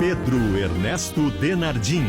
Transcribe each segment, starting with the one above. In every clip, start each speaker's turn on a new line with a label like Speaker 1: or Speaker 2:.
Speaker 1: Pedro Ernesto Denardim.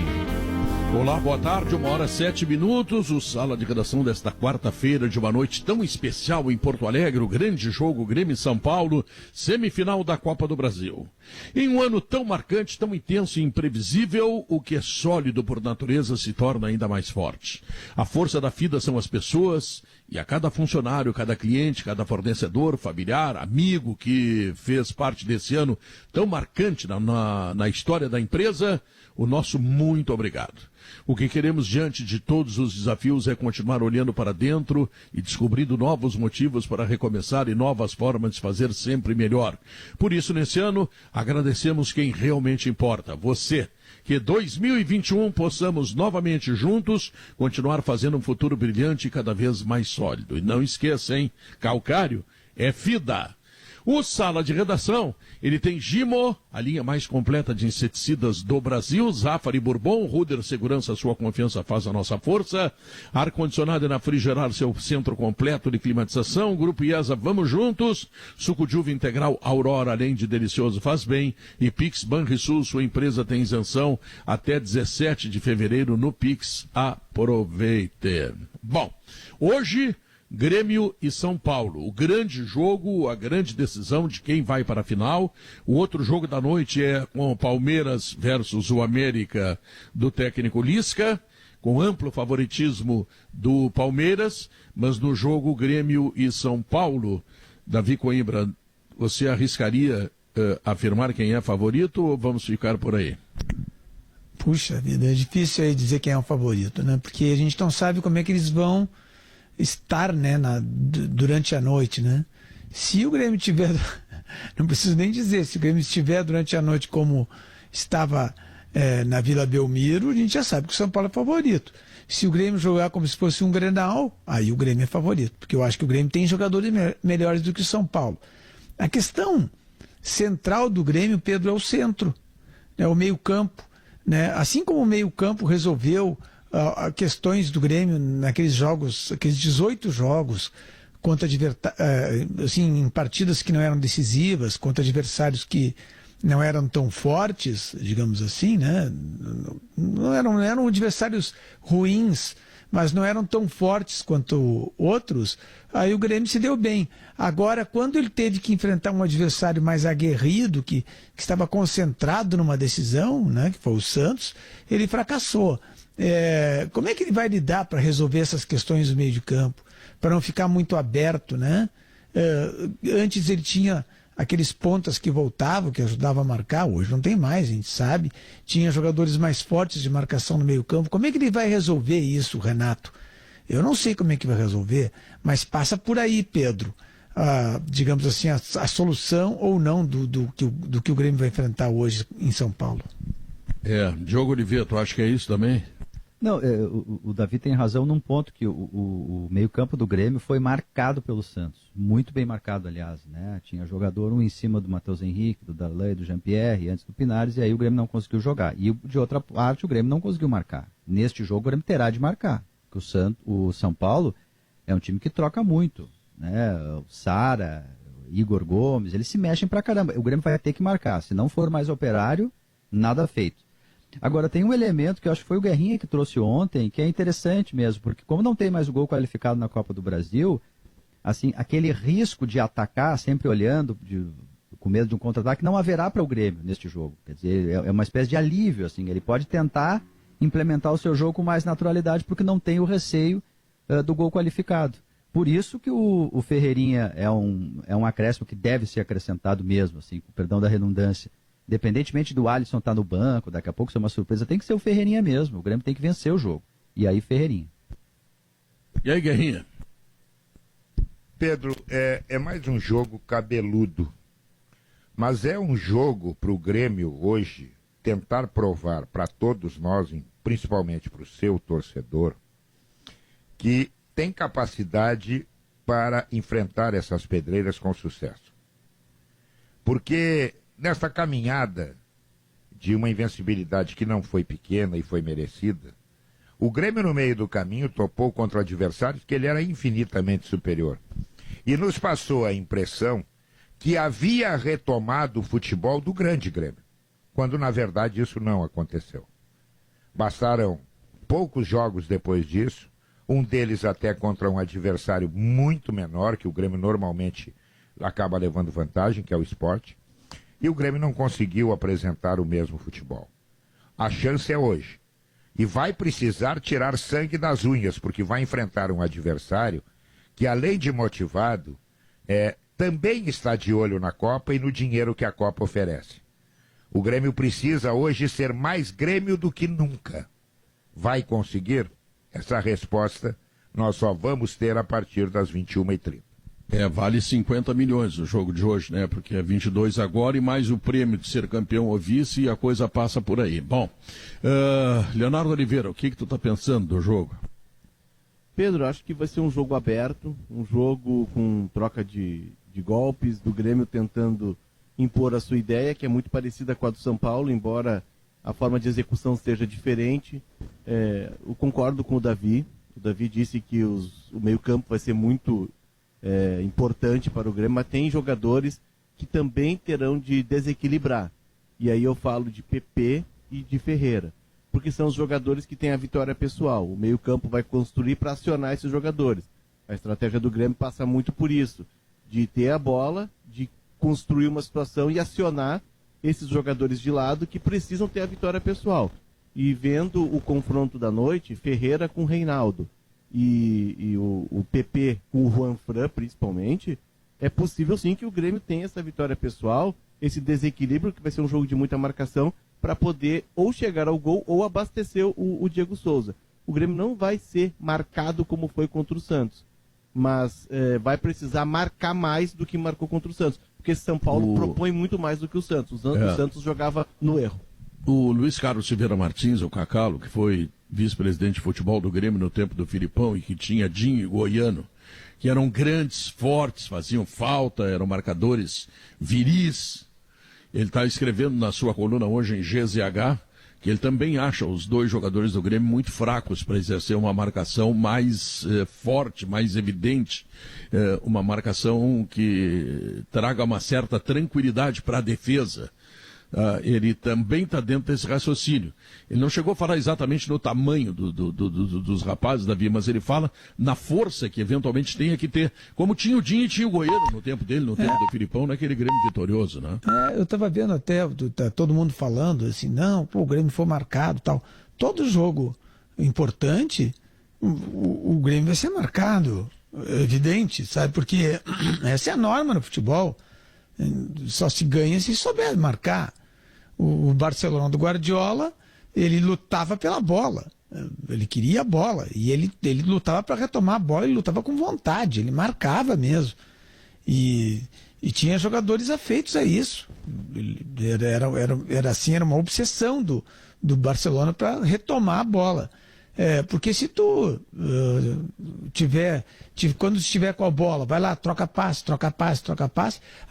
Speaker 2: Olá, boa tarde, 1h07. O Sala de Redação desta quarta-feira de uma noite tão especial em Porto Alegre, o grande jogo Grêmio e São Paulo, semifinal da Copa do Brasil. Em um ano tão marcante, tão intenso e imprevisível, o que é sólido por natureza se torna ainda mais forte. A força da FIDA são as pessoas, e a cada funcionário, cada cliente, cada fornecedor, familiar, amigo que fez parte desse ano tão marcante na história da empresa, o nosso muito obrigado. O que queremos diante de todos os desafios é continuar olhando para dentro e descobrindo novos motivos para recomeçar e novas formas de fazer sempre melhor. Por isso, nesse ano, agradecemos quem realmente importa, você. Que 2021 possamos novamente juntos continuar fazendo um futuro brilhante e cada vez mais sólido. E não esqueça, hein? Calcário é FIDA. O Sala de Redação, ele tem Gimo, a linha mais completa de inseticidas do Brasil, Zafari Bourbon, Ruder Segurança, sua confiança faz a nossa força, ar-condicionado na Frigerar, seu centro completo de climatização, Grupo IESA, vamos juntos, suco de uva integral Aurora, além de delicioso, faz bem, e Pix Banrisul, sua empresa tem isenção até 17 de fevereiro no Pix, aproveite. Bom, hoje Grêmio e São Paulo, o grande jogo, a grande decisão de quem vai para a final. O outro jogo da noite é com o Palmeiras versus o América do técnico Lisca, com amplo favoritismo do Palmeiras, mas no jogo Grêmio e São Paulo, Davi Coimbra, você arriscaria afirmar quem é favorito ou vamos ficar por aí?
Speaker 3: Puxa vida, é difícil aí dizer quem é o favorito, né? Porque a gente não sabe como é que eles vão estar, né, durante a noite, né? Se o Grêmio tiver, não preciso nem dizer, se o Grêmio estiver durante a noite como estava na Vila Belmiro, a gente já sabe que o São Paulo é favorito. Se o Grêmio jogar como se fosse um Grenal, aí o Grêmio é favorito, porque eu acho que o Grêmio tem jogadores melhores do que o São Paulo. A questão central do Grêmio, Pedro, é o centro, né, o meio-campo, né? Assim como o meio-campo resolveu questões do Grêmio naqueles jogos, aqueles 18 jogos contra assim, em partidas que não eram decisivas, contra adversários que não eram tão fortes, digamos assim, né? Não eram adversários ruins, mas não eram tão fortes quanto outros. Aí o Grêmio se deu bem. Agora, quando ele teve que enfrentar um adversário mais aguerrido, que estava concentrado numa decisão, né, que foi o Santos, ele fracassou. Como é que ele vai lidar para resolver essas questões do meio de campo? Para não ficar muito aberto, né? Antes ele tinha aqueles pontas que voltavam, que ajudavam a marcar, hoje não tem mais, a gente sabe. Tinha jogadores mais fortes de marcação no meio campo. Como é que ele vai resolver isso, Renato? Eu não sei como é que vai resolver, mas passa por aí, Pedro. Digamos assim, a solução ou não do que o Grêmio vai enfrentar hoje em São Paulo.
Speaker 2: Diogo Oliveira, tu acha que é isso também?
Speaker 4: Não, o Davi tem razão num ponto que o meio-campo do Grêmio foi marcado pelo Santos. Muito bem marcado, aliás, né? Tinha jogador um em cima do Matheus Henrique, do Darley, do Jean-Pierre, antes do Pinares, e aí o Grêmio não conseguiu jogar. E de outra parte, o Grêmio não conseguiu marcar. Neste jogo, o Grêmio terá de marcar. Porque o São Paulo é um time que troca muito, né? O Sara, Igor Gomes, eles se mexem pra caramba. O Grêmio vai ter que marcar. Se não for mais operário, nada feito. Agora, tem um elemento que eu acho que foi o Guerrinha que trouxe ontem, que é interessante mesmo, porque como não tem mais o gol qualificado na Copa do Brasil, assim, aquele risco de atacar, sempre olhando, com medo de um contra-ataque, não haverá para o Grêmio neste jogo. Quer dizer, é uma espécie de alívio, assim, ele pode tentar implementar o seu jogo com mais naturalidade, porque não tem o receio do gol qualificado. Por isso que o Ferreirinha é um acréscimo que deve ser acrescentado mesmo, assim, com perdão da redundância. Independentemente do Alisson estar no banco, daqui a pouco ser uma surpresa, tem que ser o Ferreirinha mesmo. O Grêmio tem que vencer o jogo. E aí, Ferreirinha.
Speaker 2: E aí, Guerrinha?
Speaker 5: Pedro, é mais um jogo cabeludo. Mas é um jogo para o Grêmio hoje tentar provar para todos nós, principalmente para o seu torcedor, que tem capacidade para enfrentar essas pedreiras com sucesso. Porque nessa caminhada de uma invencibilidade que não foi pequena e foi merecida, o Grêmio no meio do caminho topou contra adversários que ele era infinitamente superior. E nos passou a impressão que havia retomado o futebol do grande Grêmio. quando na verdade isso não aconteceu. Bastaram poucos jogos depois disso, um deles até contra um adversário muito menor, que o Grêmio normalmente acaba levando vantagem, que é o Sport, e o Grêmio não conseguiu apresentar o mesmo futebol. A chance é hoje. E vai precisar tirar sangue das unhas, porque vai enfrentar um adversário que, além de motivado, também está de olho na Copa e no dinheiro que a Copa oferece. O Grêmio precisa hoje ser mais Grêmio do que nunca. Vai conseguir? Essa resposta nós só vamos ter a partir das 21h30.
Speaker 2: Vale 50 milhões o jogo de hoje, né? Porque é 22 agora e mais o prêmio de ser campeão ou vice e a coisa passa por aí. Bom, Leonardo Oliveira, o que tu tá pensando do jogo?
Speaker 6: Pedro, acho que vai ser um jogo aberto, um jogo com troca de golpes, do Grêmio tentando impor a sua ideia, que é muito parecida com a do São Paulo, embora a forma de execução seja diferente. Eu concordo com o Davi. O Davi disse que o meio-campo vai ser muito importante para o Grêmio, mas tem jogadores que também terão de desequilibrar. E aí eu falo de PP e de Ferreira, porque são os jogadores que têm a vitória pessoal. O meio-campo vai construir para acionar esses jogadores. A estratégia do Grêmio passa muito por isso, de ter a bola, de construir uma situação e acionar esses jogadores de lado que precisam ter a vitória pessoal. E vendo o confronto da noite, Ferreira com Reinaldo e o PP com o Juanfran, principalmente, é possível sim que o Grêmio tenha essa vitória pessoal, esse desequilíbrio, que vai ser um jogo de muita marcação, para poder ou chegar ao gol ou abastecer o Diego Souza. O Grêmio não vai ser marcado como foi contra o Santos, mas vai precisar marcar mais do que marcou contra o Santos, porque São Paulo propõe muito mais do que o Santos. O Santos jogava no erro.
Speaker 2: O Luiz Carlos Silveira Martins, o Cacalo, que foi vice-presidente de futebol do Grêmio no tempo do Filipão e que tinha Dinho e Goiano, que eram grandes, fortes, faziam falta, eram marcadores viris. Ele está escrevendo na sua coluna hoje em GZH que ele também acha os dois jogadores do Grêmio muito fracos para exercer uma marcação mais forte, mais evidente, uma marcação que traga uma certa tranquilidade para a defesa. Ele também está dentro desse raciocínio. Ele não chegou a falar exatamente no tamanho dos rapazes, Davi, mas ele fala na força que eventualmente tenha que ter, como tinha o Dinho e tinha o Goiano no tempo dele, no tempo do Filipão, naquele Grêmio vitorioso, né?
Speaker 3: Eu estava vendo até todo mundo falando assim, não, o Grêmio foi marcado e tal. Todo jogo importante, o Grêmio vai ser marcado, é evidente, sabe? Porque essa é a norma no futebol. Só se ganha se souber marcar. O Barcelona do Guardiola, ele lutava pela bola, ele queria a bola, e ele lutava para retomar a bola, ele lutava com vontade, ele marcava mesmo, e tinha jogadores afeitos a isso. Era assim, era uma obsessão do Barcelona para retomar a bola. Porque se tu quando estiver com a bola, vai lá, troca passe,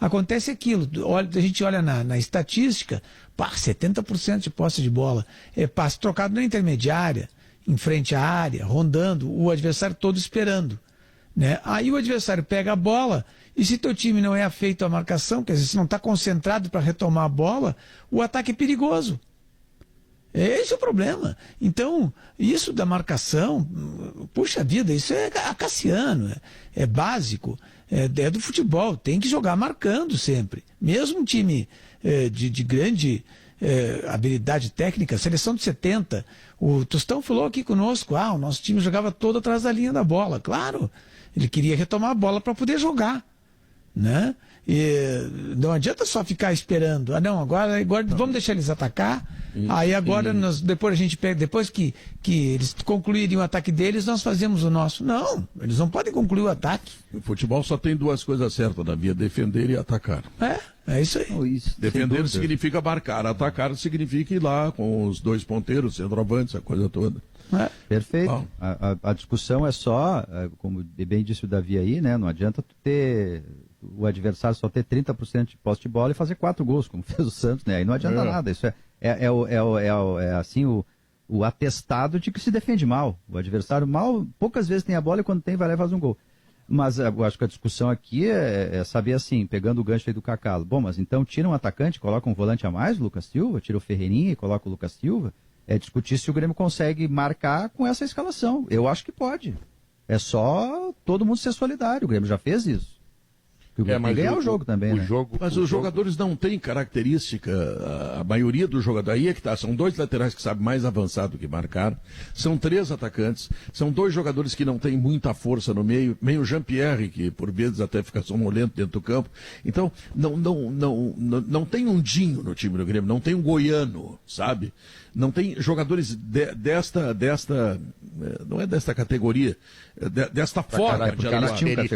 Speaker 3: acontece aquilo. A gente olha na estatística, 70% de posse de bola, passe trocado na intermediária, em frente à área, rondando, o adversário todo esperando, né? Aí o adversário pega a bola, e se teu time não é afeito à marcação, quer dizer, se não está concentrado para retomar a bola, o ataque é perigoso. Esse é o problema. Então, isso da marcação, puxa vida, isso é acaciano, é básico, é do futebol, tem que jogar marcando sempre. Mesmo um time de grande habilidade técnica, seleção de 70, o Tostão falou aqui conosco, o nosso time jogava todo atrás da linha da bola. Claro, ele queria retomar a bola para poder jogar, né? E não adianta só ficar esperando. Agora vamos deixar eles atacar. Aí agora depois a gente pega, depois que eles concluírem o ataque deles, nós fazemos o nosso. Não, eles não podem concluir o ataque.
Speaker 2: O futebol só tem duas coisas certas, Davi: defender e atacar.
Speaker 3: É isso aí.
Speaker 2: Defender significa marcar, atacar significa ir lá com os dois ponteiros, centroavantes, a coisa toda.
Speaker 4: Perfeito. A discussão é só, como bem disse o Davi aí, né? Não adianta tu ter o adversário só ter 30% de posse de bola e fazer 4 gols, como fez o Santos, né? Aí não adianta nada. Isso é assim o atestado de que se defende mal. O adversário mal, poucas vezes tem a bola e quando tem vai lá e faz um gol. Mas eu acho que a discussão aqui é saber assim, pegando o gancho aí do Cacalo. Bom, mas então tira um atacante, coloca um volante a mais, o Lucas Silva, tira o Ferreirinha e coloca o Lucas Silva. É discutir se o Grêmio consegue marcar com essa escalação. Eu acho que pode. É só todo mundo ser solidário. O Grêmio já fez isso. O Grêmio tem que ganhar o jogo também, né?
Speaker 2: Mas os jogadores não têm característica, a maioria dos jogadores, aí é que tá, são 2 laterais que sabem mais avançado que marcar, são 3 atacantes, são 2 jogadores que não têm muita força no meio, meio o Jean-Pierre, que por vezes até fica sonolento dentro do campo. Então, não tem um Dinho no time do Grêmio, não tem um Goiano, sabe? Não tem jogadores desta não é desta categoria, desta forma de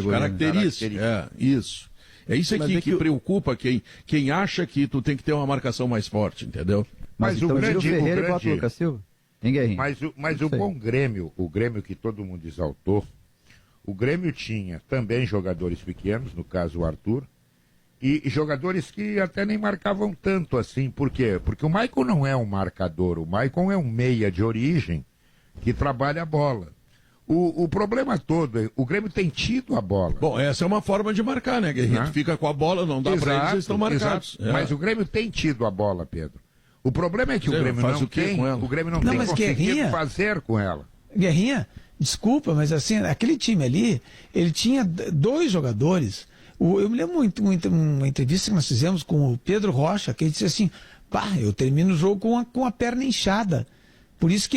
Speaker 2: característica. É, isso. É isso aqui que preocupa quem acha que tu tem que ter uma marcação mais forte, entendeu?
Speaker 4: Mas então, o grande Ferreira e bota o Lucas Silva.
Speaker 5: Mas o bom Grêmio, o Grêmio que todo mundo exaltou, o Grêmio tinha também jogadores pequenos, no caso o Arthur, e jogadores que até nem marcavam tanto assim. Por quê? Porque o Maicon não é um marcador, o Maicon é um meia de origem que trabalha a bola. O problema todo é o Grêmio tem tido a bola.
Speaker 2: Bom, essa é uma forma de marcar, né, Guerreiro? Fica com a bola, não dá para eles estão marcados.
Speaker 5: É. Mas o Grêmio tem tido a bola, Pedro. O problema é que o Grêmio não tem, o Grêmio não tem conseguido fazer com ela.
Speaker 3: Guerrinha, desculpa, mas assim, aquele time ali, ele tinha 2 jogadores. Eu me lembro muito uma entrevista que nós fizemos com o Pedro Rocha, que ele disse assim: pá, eu termino o jogo com a perna inchada. Por isso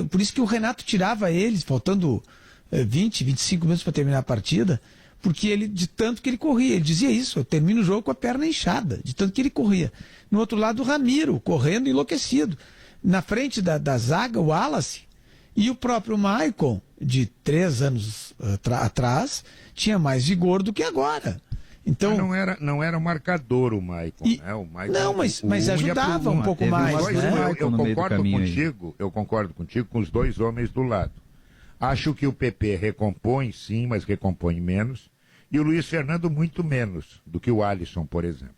Speaker 3: por isso que o Renato tirava eles, faltando 20, 25 minutos para terminar a partida, porque ele, de tanto que ele corria, ele dizia isso: eu termino o jogo com a perna inchada, de tanto que ele corria. No outro lado, o Ramiro, correndo enlouquecido. Na frente da zaga, o Wallace e o próprio Maicon, de 3 anos atrás, tinha mais vigor do que agora. Então,
Speaker 5: não era o marcador o Maicon, né? O Maicon,
Speaker 3: não, mas ajudava um pouco mais. Né?
Speaker 5: Eu concordo contigo com os 2 homens do lado. Acho que o PP recompõe sim, mas recompõe menos. E o Luiz Fernando muito menos do que o Alisson, por exemplo.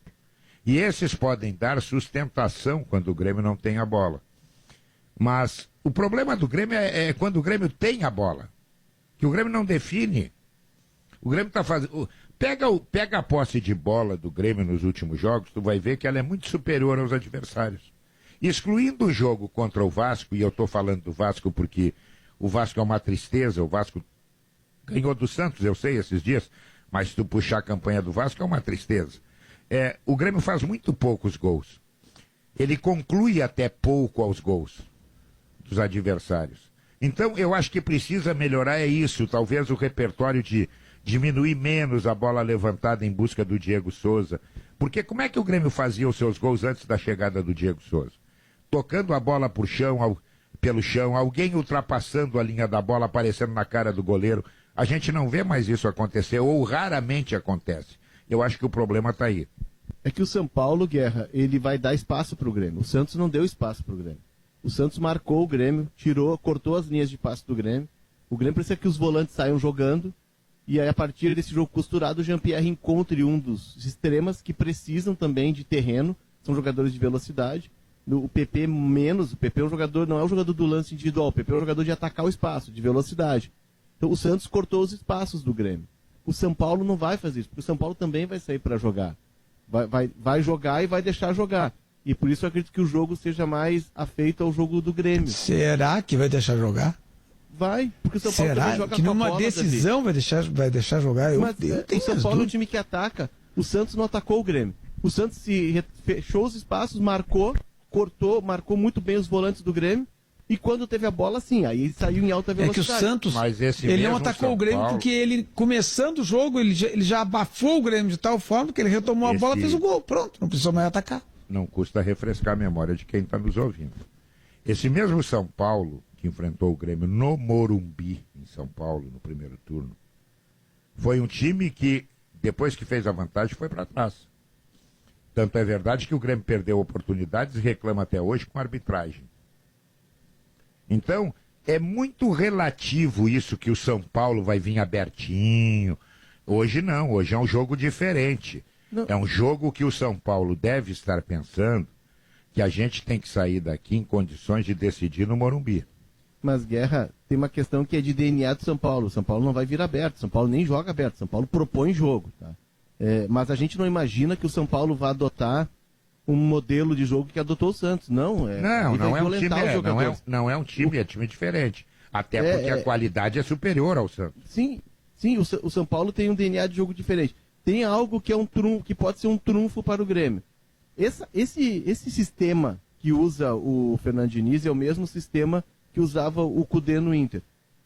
Speaker 5: E esses podem dar sustentação quando o Grêmio não tem a bola. Mas o problema do Grêmio é quando o Grêmio tem a bola. Que o Grêmio não define. O Grêmio está fazendo... Pega a posse de bola do Grêmio nos últimos jogos, tu vai ver que ela é muito superior aos adversários. Excluindo o jogo contra o Vasco, e eu estou falando do Vasco porque o Vasco é uma tristeza, o Vasco ganhou do Santos, eu sei, esses dias, mas se tu puxar a campanha do Vasco é uma tristeza. O Grêmio faz muito poucos gols. Ele conclui até pouco aos gols dos adversários. Então, eu acho que precisa melhorar isso, talvez o repertório de diminuir menos a bola levantada em busca do Diego Souza. Porque como é que o Grêmio fazia os seus gols antes da chegada do Diego Souza? Tocando a bola pelo chão, alguém ultrapassando a linha da bola, aparecendo na cara do goleiro. A gente não vê mais isso acontecer, ou raramente acontece. Eu acho que o problema está aí.
Speaker 6: É que o São Paulo, Guerra, ele vai dar espaço para o Grêmio. O Santos não deu espaço para o Grêmio. O Santos marcou o Grêmio, cortou as linhas de passe do Grêmio. O Grêmio precisa que os volantes saiam jogando. E aí, a partir desse jogo costurado, o Jean-Pierre encontre um dos extremas que precisam também de terreno. São jogadores de velocidade. O PP menos. O PP é um jogador, não é um jogador do lance individual. O PP é um jogador de atacar o espaço, de velocidade. Então o Santos cortou os espaços do Grêmio. O São Paulo não vai fazer isso, porque o São Paulo também vai sair para jogar. Vai jogar e vai deixar jogar. E por isso eu acredito que o jogo seja mais afeito ao jogo do Grêmio.
Speaker 3: Será que vai deixar jogar?
Speaker 6: Vai, porque o São Paulo também joga
Speaker 3: que
Speaker 6: com a
Speaker 3: numa
Speaker 6: bola,
Speaker 3: decisão vai deixar jogar?
Speaker 6: Mas o São Paulo é um time que ataca. O Santos não atacou o Grêmio. O Santos fechou os espaços, cortou, marcou muito bem os volantes do Grêmio. E quando teve a bola, sim, aí saiu em alta velocidade.
Speaker 3: É que o Santos, ele não atacou o Grêmio porque ele, começando o jogo, ele já abafou o Grêmio de tal forma que ele retomou a bola e fez o gol. Pronto, não precisou mais atacar.
Speaker 5: Não custa refrescar a memória de quem está nos ouvindo. Esse mesmo São Paulo, que enfrentou o Grêmio no Morumbi, em São Paulo, no primeiro turno, foi um time que, depois que fez a vantagem, foi para trás. Tanto é verdade que o Grêmio perdeu oportunidades e reclama até hoje com a arbitragem. Então, é muito relativo isso que o São Paulo vai vir abertinho. Hoje não, hoje é um jogo diferente. Não. É um jogo que o São Paulo deve estar pensando que a gente tem que sair daqui em condições de decidir no Morumbi.
Speaker 6: Mas, Guerra, tem uma questão que é de DNA do São Paulo. O São Paulo não vai vir aberto, São Paulo nem joga aberto, São Paulo propõe jogo. Tá? Mas a gente não imagina que o São Paulo vá adotar um modelo de jogo que adotou o Santos. Não,
Speaker 5: não é um time, não é um time, é time diferente. Até porque a qualidade é superior ao Santos.
Speaker 6: Sim, o São Paulo tem um DNA de jogo diferente. Tem algo que é um trunfo, que pode ser um trunfo para o Grêmio. Esse sistema que usa o Fernando Diniz é o mesmo sistema que usava o Cudê no Inter.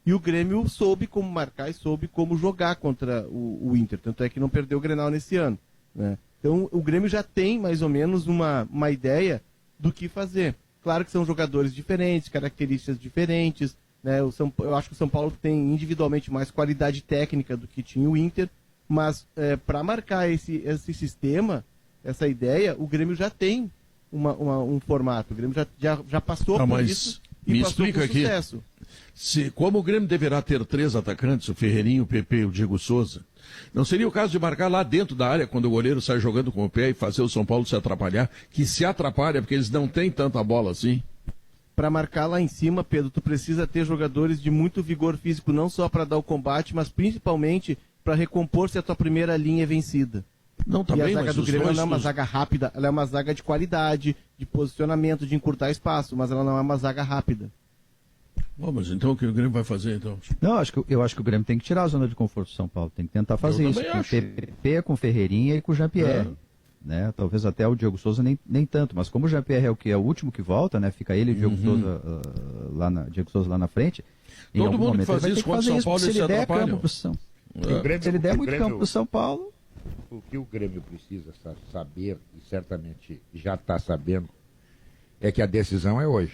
Speaker 6: E o Grêmio soube como marcar e soube como jogar contra o Inter. Tanto é que não perdeu o Grenal nesse ano, né? Então, o Grêmio já tem, mais ou menos, uma ideia do que fazer. Claro que são jogadores diferentes, características diferentes, né? Eu acho que o São Paulo tem individualmente mais qualidade técnica do que tinha o Inter, mas para marcar esse sistema, essa ideia, o Grêmio já tem um formato. O Grêmio já passou por isso e
Speaker 2: me
Speaker 6: passou
Speaker 2: explica
Speaker 6: por sucesso.
Speaker 2: Como o Grêmio deverá ter 3 atacantes, o Ferreirinho, o PP e o Diego Souza, não seria o caso de marcar lá dentro da área, quando o goleiro sai jogando com o pé e fazer o São Paulo se atrapalhar, que se atrapalha porque eles não têm tanta bola assim?
Speaker 6: Para marcar lá em cima, Pedro, tu precisa ter jogadores de muito vigor físico, não só para dar o combate, mas principalmente para recompor se a tua primeira linha é vencida.
Speaker 2: Não, tá
Speaker 6: e
Speaker 2: bem,
Speaker 6: a zaga do Grêmio não é uma zaga rápida, ela é uma zaga de qualidade, de posicionamento, de encurtar espaço, mas ela não é uma zaga rápida.
Speaker 2: Mas então o que o Grêmio vai fazer, então?
Speaker 4: Não, eu acho que o Grêmio tem que tirar a zona de conforto do São Paulo, tem que tentar fazer isso. Com o PP, com o Ferreirinha e com o Jean-Pierre. Né? Talvez até o Diego Souza nem tanto, mas como o Jean-Pierre é o último que volta, né? Fica ele e o Diego Souza Diego Souza lá na frente.
Speaker 2: Todo mundo que faz isso contra o São Paulo,
Speaker 4: se ele der campo pro São Se ele der muito campo pro São Paulo.
Speaker 5: O que o Grêmio precisa saber, e certamente já está sabendo, é que a decisão é hoje.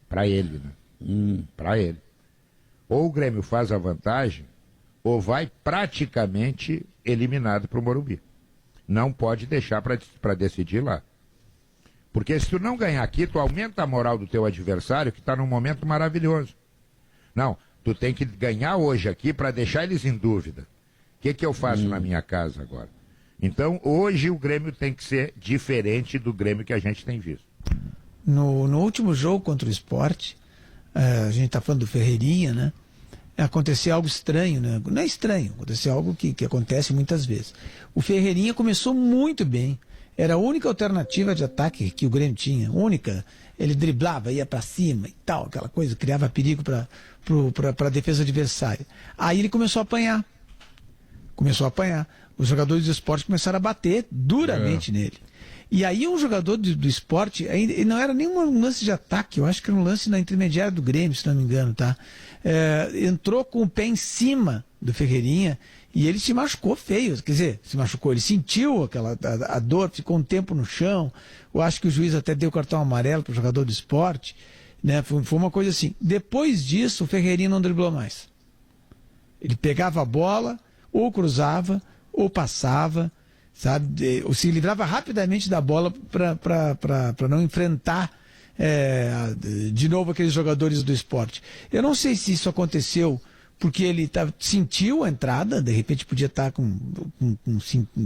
Speaker 5: Para ele, né? Para ele. Ou o Grêmio faz a vantagem, ou vai praticamente eliminado para o Morumbi. Não pode deixar para decidir lá. Porque se tu não ganhar aqui, tu aumenta a moral do teu adversário, que está num momento maravilhoso. Não, tu tem que ganhar hoje aqui para deixar eles em dúvida. O que eu faço na minha casa agora? Então, hoje o Grêmio tem que ser diferente do Grêmio que a gente tem visto.
Speaker 3: No último jogo contra o Sport, a gente está falando do Ferreirinha, né? Aconteceu algo estranho, né? Não é estranho, aconteceu algo que acontece muitas vezes. O Ferreirinha começou muito bem. Era a única alternativa de ataque que o Grêmio tinha. Única. Ele driblava, ia para cima e tal, aquela coisa, criava perigo para a defesa adversária. Aí ele começou a apanhar. Os jogadores do Sport começaram a bater duramente nele. E aí um jogador do Sport, ele não era nem um lance de ataque, eu acho que era um lance na intermediária do Grêmio, se não me engano, tá? Entrou com o pé em cima do Ferreirinha e ele se machucou feio, quer dizer, se machucou, ele sentiu a dor, ficou um tempo no chão. Eu acho que o juiz até deu cartão amarelo para o jogador do Sport, né? Foi uma coisa assim. Depois disso, o Ferreirinha não driblou mais. Ele pegava a bola, ou cruzava, ou passava, sabe? Ou se livrava rapidamente da bola para não enfrentar de novo aqueles jogadores do Sport. Eu não sei se isso aconteceu porque ele sentiu a entrada, de repente podia estar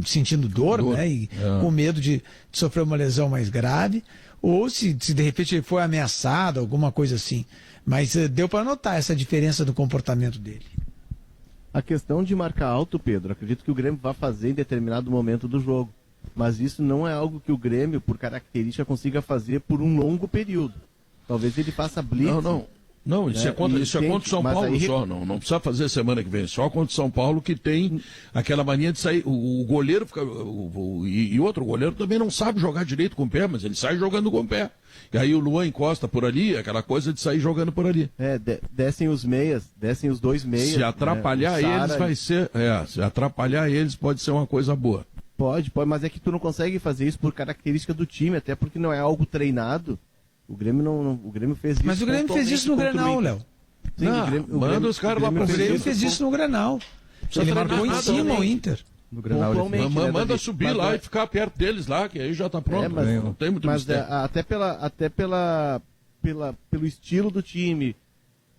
Speaker 3: sentindo dor, né? E com medo de sofrer uma lesão mais grave, ou se de repente ele foi ameaçado, alguma coisa assim. Mas deu para notar essa diferença do comportamento dele.
Speaker 6: A questão de marcar alto, Pedro, acredito que o Grêmio vai fazer em determinado momento do jogo. Mas isso não é algo que o Grêmio, por característica, consiga fazer por um longo período. Talvez ele faça blitz.
Speaker 2: Não, isso é contra o São Paulo
Speaker 6: aí...
Speaker 2: só. Não precisa fazer semana que vem. Só contra o São Paulo que tem aquela mania de sair. O goleiro fica. E outro, o goleiro também não sabe jogar direito com o pé, mas ele sai jogando com o pé. E aí o Luan encosta por ali, aquela coisa de sair jogando por ali.
Speaker 6: Descem os meias, descem os dois meias.
Speaker 2: Se atrapalhar eles vai ser. Se atrapalhar eles pode ser uma coisa boa.
Speaker 6: Pode, mas é que tu não consegue fazer isso por característica do time, até porque não é algo treinado. O Grêmio fez isso.
Speaker 3: Mas o Grêmio fez isso no Grenal, Léo.
Speaker 2: Manda os caras lá pro
Speaker 3: Grêmio. O Grêmio fez isso no Grenal. Ele marcou em cima o Inter.
Speaker 4: No Grenal,
Speaker 2: manda subir lá e ficar perto deles lá, que aí já tá pronto. Não tem muito mistério.
Speaker 6: Até pelo estilo do time,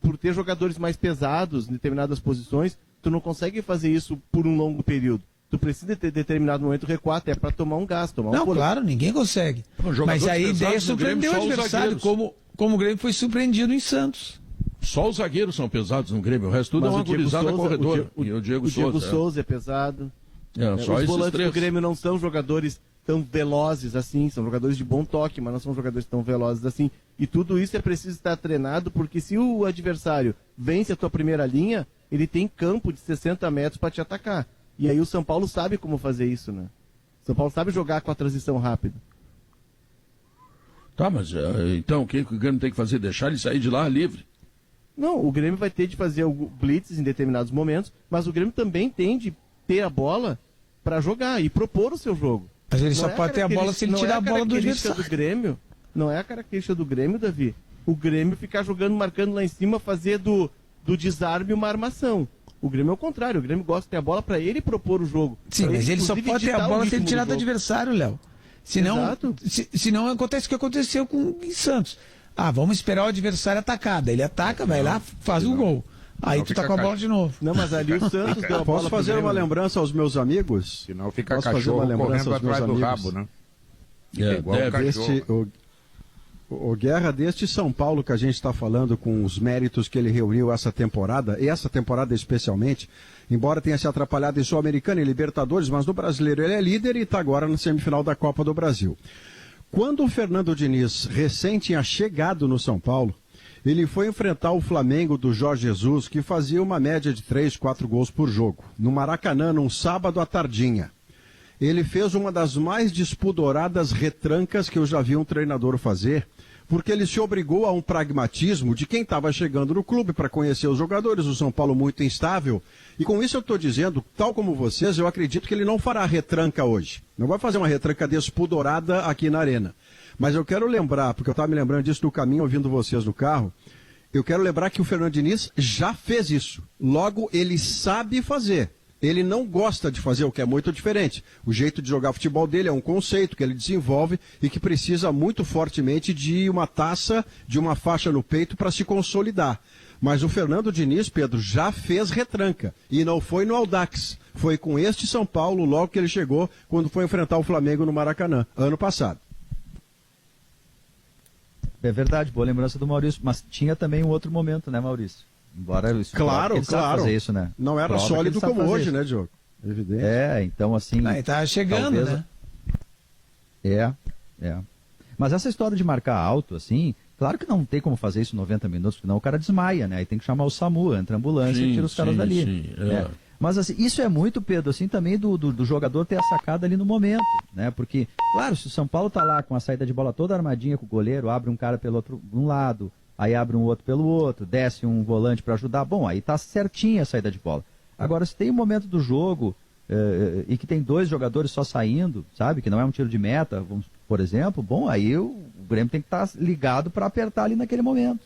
Speaker 6: por ter jogadores mais pesados em determinadas posições, tu não consegue fazer isso por um longo período. Tu precisa ter determinado momento recuar até para tomar um gás,
Speaker 3: claro, ninguém consegue. Mas aí a ideia surpreendeu o adversário, como o Grêmio foi surpreendido em Santos.
Speaker 2: Só os zagueiros são pesados no Grêmio, o resto tudo
Speaker 6: Mas
Speaker 2: é uma
Speaker 6: o Diego
Speaker 2: gurizada
Speaker 6: Souza-
Speaker 2: corredora.
Speaker 6: o
Speaker 2: E o Diego
Speaker 6: Diego
Speaker 2: Souza.
Speaker 6: Souza é pesado.
Speaker 2: Só
Speaker 6: Os
Speaker 2: esses
Speaker 6: volantes
Speaker 2: três.
Speaker 6: do Grêmio não são jogadores tão velozes assim, são jogadores de bom toque, mas não são jogadores tão velozes assim. E tudo isso é preciso estar treinado, porque se o adversário vence a tua primeira linha, ele tem campo de 60 metros para te atacar. E aí o São Paulo sabe como fazer isso, né? O São Paulo sabe jogar com a transição rápida.
Speaker 2: Tá, mas então o que o Grêmio tem que fazer? Deixar ele sair de lá livre?
Speaker 6: Não, o Grêmio vai ter de fazer o blitz em determinados momentos, mas o Grêmio também tem de ter a bola para jogar e propor o seu jogo.
Speaker 3: Mas ele só
Speaker 6: Não é
Speaker 3: pode ter a bola se ele tirar a bola do
Speaker 6: característica
Speaker 3: adversário.
Speaker 6: do Grêmio. Não é a característica do Grêmio, Davi. O Grêmio ficar jogando, marcando lá em cima, fazer do desarme uma armação. O Grêmio é o contrário. O Grêmio gosta de ter a bola para ele propor o jogo.
Speaker 3: Sim, mas ele só pode ter a bola se ele tirar do adversário, Léo.
Speaker 6: Exato.
Speaker 3: Senão acontece o que aconteceu com o Santos. Vamos esperar o adversário atacar. Daí ele ataca, vai lá, faz o gol. Aí tu tá com a bola de novo.
Speaker 6: Não, mas ali o Santos deu a bola.
Speaker 7: Posso fazer uma lembrança aos meus amigos?
Speaker 5: Senão fica
Speaker 7: Posso fazer
Speaker 5: cachorro
Speaker 7: uma lembrança
Speaker 5: correndo
Speaker 7: aos meus
Speaker 5: atrás do
Speaker 7: amigos?
Speaker 5: rabo, né?
Speaker 2: Igual
Speaker 5: o cachorro.
Speaker 7: O Guerra, deste São Paulo que a gente está falando, com os méritos que ele reuniu essa temporada especialmente, embora tenha se atrapalhado em Sul-Americana e Libertadores, mas no Brasileiro ele é líder e está agora na semifinal da Copa do Brasil. Quando o Fernando Diniz recém tinha chegado no São Paulo, ele foi enfrentar o Flamengo do Jorge Jesus, que fazia uma média de 3, 4 gols por jogo, no Maracanã, num sábado à tardinha. Ele fez uma das mais despudoradas retrancas que eu já vi um treinador fazer, porque ele se obrigou a um pragmatismo de quem estava chegando no clube para conhecer os jogadores, o São Paulo muito instável. E com isso eu estou dizendo, tal como vocês, eu acredito que ele não fará retranca hoje. Não vai fazer uma retranca despudorada aqui na Arena. Mas eu quero lembrar, porque eu estava me lembrando disso no caminho, ouvindo vocês no carro, eu quero lembrar que o Fernando Diniz já fez isso. Logo, ele sabe fazer. Ele não gosta de fazer o que é muito diferente. O jeito de jogar futebol dele é um conceito que ele desenvolve e que precisa muito fortemente de uma taça, de uma faixa no peito para se consolidar. Mas o Fernando Diniz, Pedro, já fez retranca. E não foi no Audax. Foi com este São Paulo logo que ele chegou, quando foi enfrentar o Flamengo no Maracanã, ano passado.
Speaker 4: É verdade, boa lembrança do Maurício. Mas tinha também um outro momento, né, Maurício? Embora isso
Speaker 7: Claro.
Speaker 4: fazer isso, né?
Speaker 7: Não era
Speaker 4: Prova
Speaker 7: sólido
Speaker 4: que ele sabe
Speaker 7: como
Speaker 4: fazer
Speaker 7: hoje,
Speaker 4: isso.
Speaker 7: né, Diogo? Evidente.
Speaker 4: Então assim...
Speaker 3: Aí tá chegando,
Speaker 4: talvez...
Speaker 3: né?
Speaker 4: Mas essa história de marcar alto, assim, claro que não tem como fazer isso 90 minutos, senão o cara desmaia, né? Aí tem que chamar o SAMU, entra a ambulância e tira os caras dali.
Speaker 2: Sim,
Speaker 4: né? Mas assim, isso é muito, Pedro, assim, também do jogador ter a sacada ali no momento, né? Porque, claro, se o São Paulo tá lá com a saída de bola toda armadinha com o goleiro, abre um cara pelo outro um lado, aí abre um outro pelo outro, desce um volante para ajudar, bom, aí tá certinha a saída de bola. Agora, se tem um momento do jogo e que tem dois jogadores só saindo, sabe? Que não é um tiro de meta, por exemplo, bom, aí o Grêmio tem que estar ligado para apertar ali naquele momento.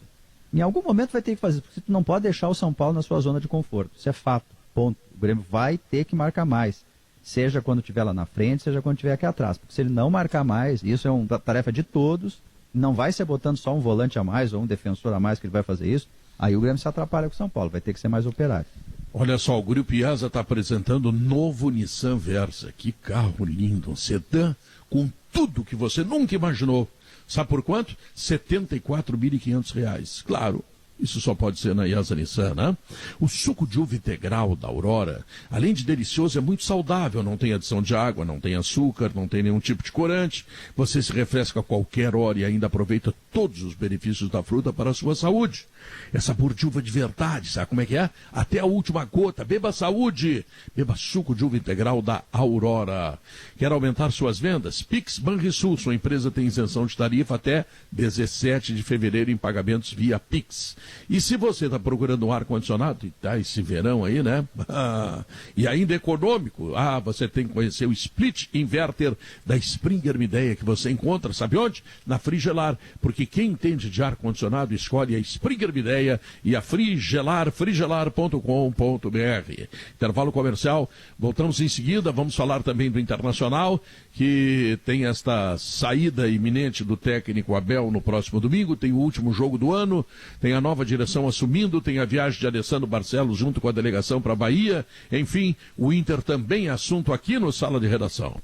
Speaker 4: Em algum momento vai ter que fazer, porque tu não pode deixar o São Paulo na sua zona de conforto, isso é fato. Ponto. O Grêmio vai ter que marcar mais. Seja quando estiver lá na frente, seja quando estiver aqui atrás. Porque se ele não marcar mais, isso é uma tarefa de todos, não vai ser botando só um volante a mais ou um defensor a mais que ele vai fazer isso, aí o Grêmio se atrapalha com o São Paulo, vai ter que ser mais operário.
Speaker 2: Olha só, o Grupo IASA está apresentando o novo Nissan Versa. Que carro lindo, um sedã com tudo que você nunca imaginou. Sabe por quanto? R$ 74.500. Claro. Isso só pode ser na IASA Nissan, né? O suco de uva integral da Aurora, além de delicioso, é muito saudável. Não tem adição de água, não tem açúcar, não tem nenhum tipo de corante. Você se refresca a qualquer hora e ainda aproveita todos os benefícios da fruta para a sua saúde. É sabor de uva de verdade, sabe como é que é? Até a última gota. Beba saúde. Beba suco de uva integral da Aurora. Quer aumentar suas vendas? Pix Banrisul, sua empresa tem isenção de tarifa até 17 de fevereiro em pagamentos via Pix. E se você está procurando um ar-condicionado, e tá esse verão aí, né? E ainda econômico, você tem que conhecer o Split Inverter da Springer Mideia, que você encontra, sabe onde? Na Frigelar, porque quem entende de ar-condicionado escolhe a Springer Mideia e a Frigelar, frigelar.com.br. Intervalo comercial, voltamos em seguida, vamos falar também do Internacional, que tem esta saída iminente do técnico Abel no próximo domingo, tem o último jogo do ano, tem a nova direção assumindo, tem a viagem de Alessandro Barcelos junto com a delegação para a Bahia, enfim, o Inter também é assunto aqui no Sala de Redação.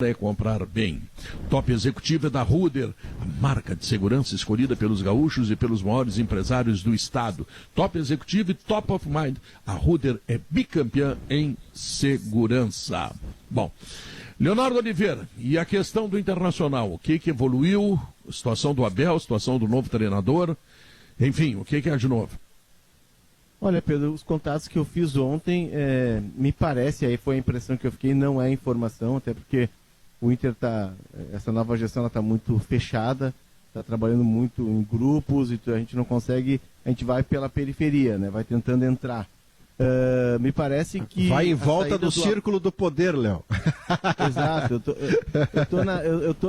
Speaker 2: é comprar bem. Top executivo é da Ruder, a marca de segurança escolhida pelos gaúchos e pelos maiores empresários do estado. Top executivo e top of mind. A Ruder é bicampeã em segurança. Bom, Leonardo Oliveira, e a questão do Internacional? O que evoluiu? A situação do Abel, a situação do novo treinador? Enfim, o que há de novo?
Speaker 6: Olha, Pedro, os contatos que eu fiz ontem, me parece, aí foi a impressão que eu fiquei, não é informação, até porque o Inter essa nova gestão está muito fechada, está trabalhando muito em grupos, e a gente não consegue, a gente vai pela periferia, né? Vai tentando entrar. Me parece que...
Speaker 7: Vai em volta do círculo do poder, Léo.
Speaker 6: Exato,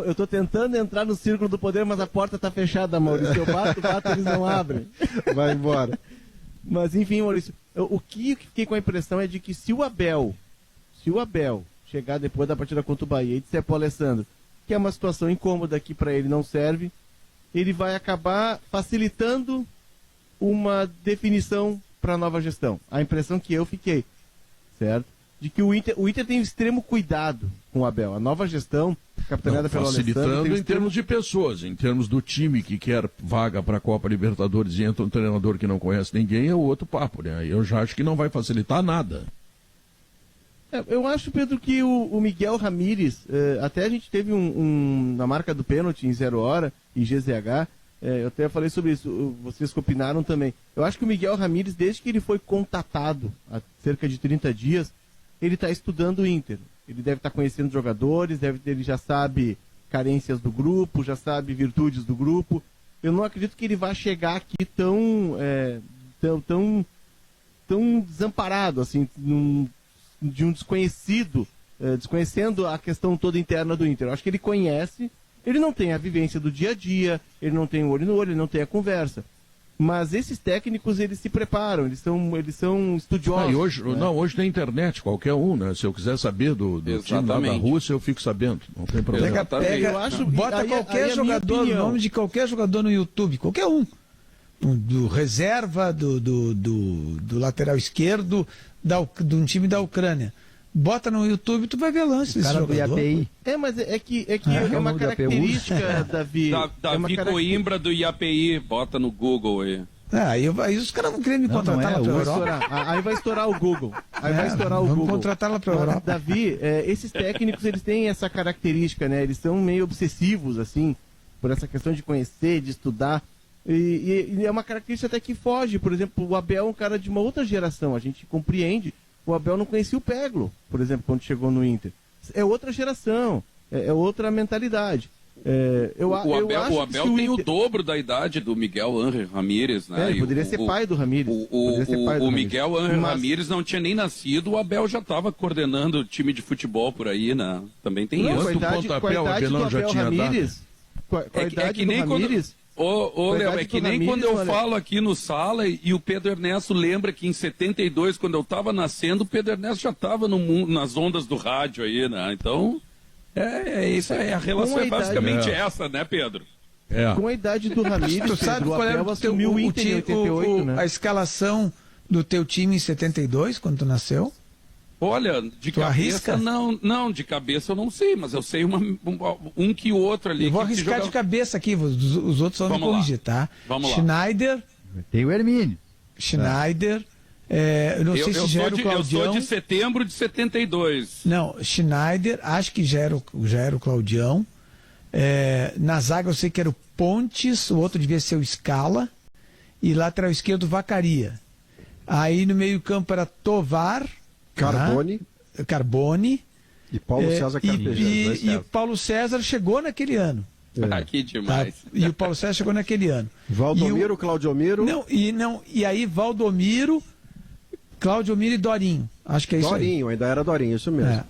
Speaker 6: eu tô tentando entrar no círculo do poder, mas a porta está fechada, Maurício. Eu bato, eles não abrem.
Speaker 7: Vai embora.
Speaker 6: Mas enfim, Maurício, o que eu fiquei com a impressão é de que se o Abel chegar depois da partida contra o Bahia e disser pro Alessandro que é uma situação incômoda que para ele não serve, ele vai acabar facilitando uma definição para a nova gestão. A impressão que eu fiquei, certo? De que o Inter tem um extremo cuidado com o Abel. A nova gestão, capitaneada pelo Alessandro...
Speaker 2: Facilitando em termos de pessoas, em termos do time que quer vaga para a Copa Libertadores e entra um treinador que não conhece ninguém, é outro papo, né? Eu já acho que não vai facilitar nada.
Speaker 6: Eu acho, Pedro, que o Miguel Ramírez, até a gente teve na marca do pênalti em 0 hora, e GZH, eu até falei sobre isso, vocês que opinaram também. Eu acho que o Miguel Ramírez, desde que ele foi contatado há cerca de 30 dias, ele está estudando o Inter. Ele deve estar conhecendo jogadores, ele já sabe carências do grupo, já sabe virtudes do grupo. Eu não acredito que ele vá chegar aqui tão desamparado, assim, de um desconhecido, desconhecendo a questão toda interna do Inter. Eu acho que ele conhece, ele não tem a vivência do dia a dia, ele não tem o olho no olho, ele não tem a conversa. Mas esses técnicos, eles se preparam, eles são estudiosos.
Speaker 2: Hoje tem internet, qualquer um, né? Se eu quiser saber do time lá da Rússia, eu fico sabendo, não tem problema.
Speaker 3: Bota qualquer jogador, o nome de qualquer jogador no YouTube, qualquer um. Do reserva, do lateral esquerdo, de um time da Ucrânia. Bota no YouTube, tu vai ver lance desse jogador. Do IAPI.
Speaker 6: Mas é uma característica, Davi.
Speaker 8: Davi Coimbra do IAPI, bota no Google aí.
Speaker 3: Aí os caras vão querer me contratar lá pra Europa.
Speaker 6: Aí vai estourar o Google.
Speaker 3: Vamos contratar lá pra Europa.
Speaker 6: Davi, esses técnicos, eles têm essa característica, né? Eles são meio obsessivos, assim, por essa questão de conhecer, de estudar. E é uma característica até que foge. Por exemplo, o Abel é um cara de uma outra geração. A gente compreende. O Abel não conhecia o Peglo, por exemplo, quando chegou no Inter. É outra geração, é outra mentalidade.
Speaker 8: O Abel tem o dobro da idade do Miguel Ángel Ramírez, né?
Speaker 6: Ele poderia ser pai do Ramírez.
Speaker 8: O Miguel Ángel Ramírez não tinha nem nascido, o Abel já estava coordenando o time de futebol por aí, né? Também tem isso.
Speaker 6: Com a idade do Abel Ramírez, com a idade do Ramírez...
Speaker 8: Léo, é que nem quando eu falo aqui no Sala e o Pedro Ernesto lembra que em 72, quando eu estava nascendo, o Pedro Ernesto já estava nas ondas do rádio aí, né? Então, isso aí, a relação é basicamente essa, né, Pedro?
Speaker 6: Com a idade do Ramírez,
Speaker 3: tu sabe qual era o Inter em 88, né? A escalação do teu time em 72, quando tu nasceu?
Speaker 8: Olha, de
Speaker 3: tu
Speaker 8: cabeça
Speaker 3: arrisca?
Speaker 8: Não, de cabeça eu não sei, mas eu sei um que outro ali.
Speaker 3: Eu vou arriscar de cabeça aqui, os outros vão me corrigir, tá?
Speaker 8: Vamos lá.
Speaker 3: Schneider.
Speaker 4: Tem o Hermínio.
Speaker 3: Schneider. Eu não sei se já era o Claudião.
Speaker 8: Eu sou de setembro de 72.
Speaker 3: Não, Schneider, acho que já era o Claudião. Na zaga eu sei que era o Pontes, o outro devia ser o Scala. E lateral esquerdo, Vacaria. Aí no meio campo era Tovar... Carbone
Speaker 7: e Paulo César Carpegiani.
Speaker 3: E o Paulo César chegou naquele ano.
Speaker 8: Que demais.
Speaker 3: E o Paulo César chegou naquele ano.
Speaker 7: Valdomiro, Claudiomiro.
Speaker 3: E aí Valdomiro, Claudiomiro e Dorinho. Acho que é isso.
Speaker 7: Dorinho, ainda era Dorinho, isso mesmo.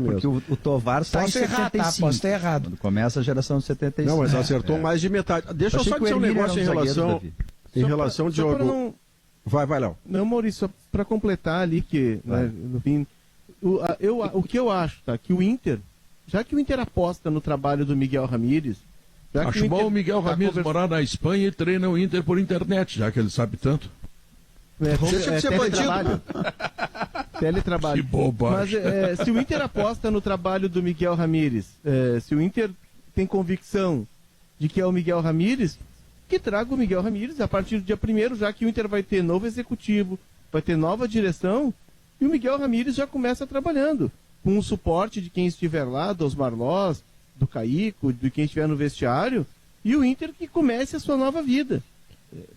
Speaker 4: Porque o Tovar está em 75.
Speaker 3: Posso estar errado.
Speaker 4: Quando começa a geração de 75.
Speaker 7: Não, mas acertou mais de metade. Deixa eu só dizer um negócio em relação ao Diogo. Vai, Léo.
Speaker 6: Não, Maurício, só para completar ali, que no fim, o que eu acho, tá? Que o Inter, já que o Inter aposta no trabalho do Miguel Ramírez...
Speaker 2: Acho bom o Miguel Ramírez morar na Espanha e treina o Inter por internet, já que ele sabe tanto.
Speaker 7: Deixa de ser bandido.
Speaker 6: teletrabalho.
Speaker 2: Que bobagem.
Speaker 6: Mas se o Inter aposta no trabalho do Miguel Ramírez, se o Inter tem convicção de que é o Miguel Ramírez, que traga o Miguel Ramírez a partir do dia 1º, já que o Inter vai ter novo executivo, vai ter nova direção, e o Miguel Ramírez já começa trabalhando, com o suporte de quem estiver lá, do Osmar Loz, do Caico, de quem estiver no vestiário, e o Inter que comece a sua nova vida.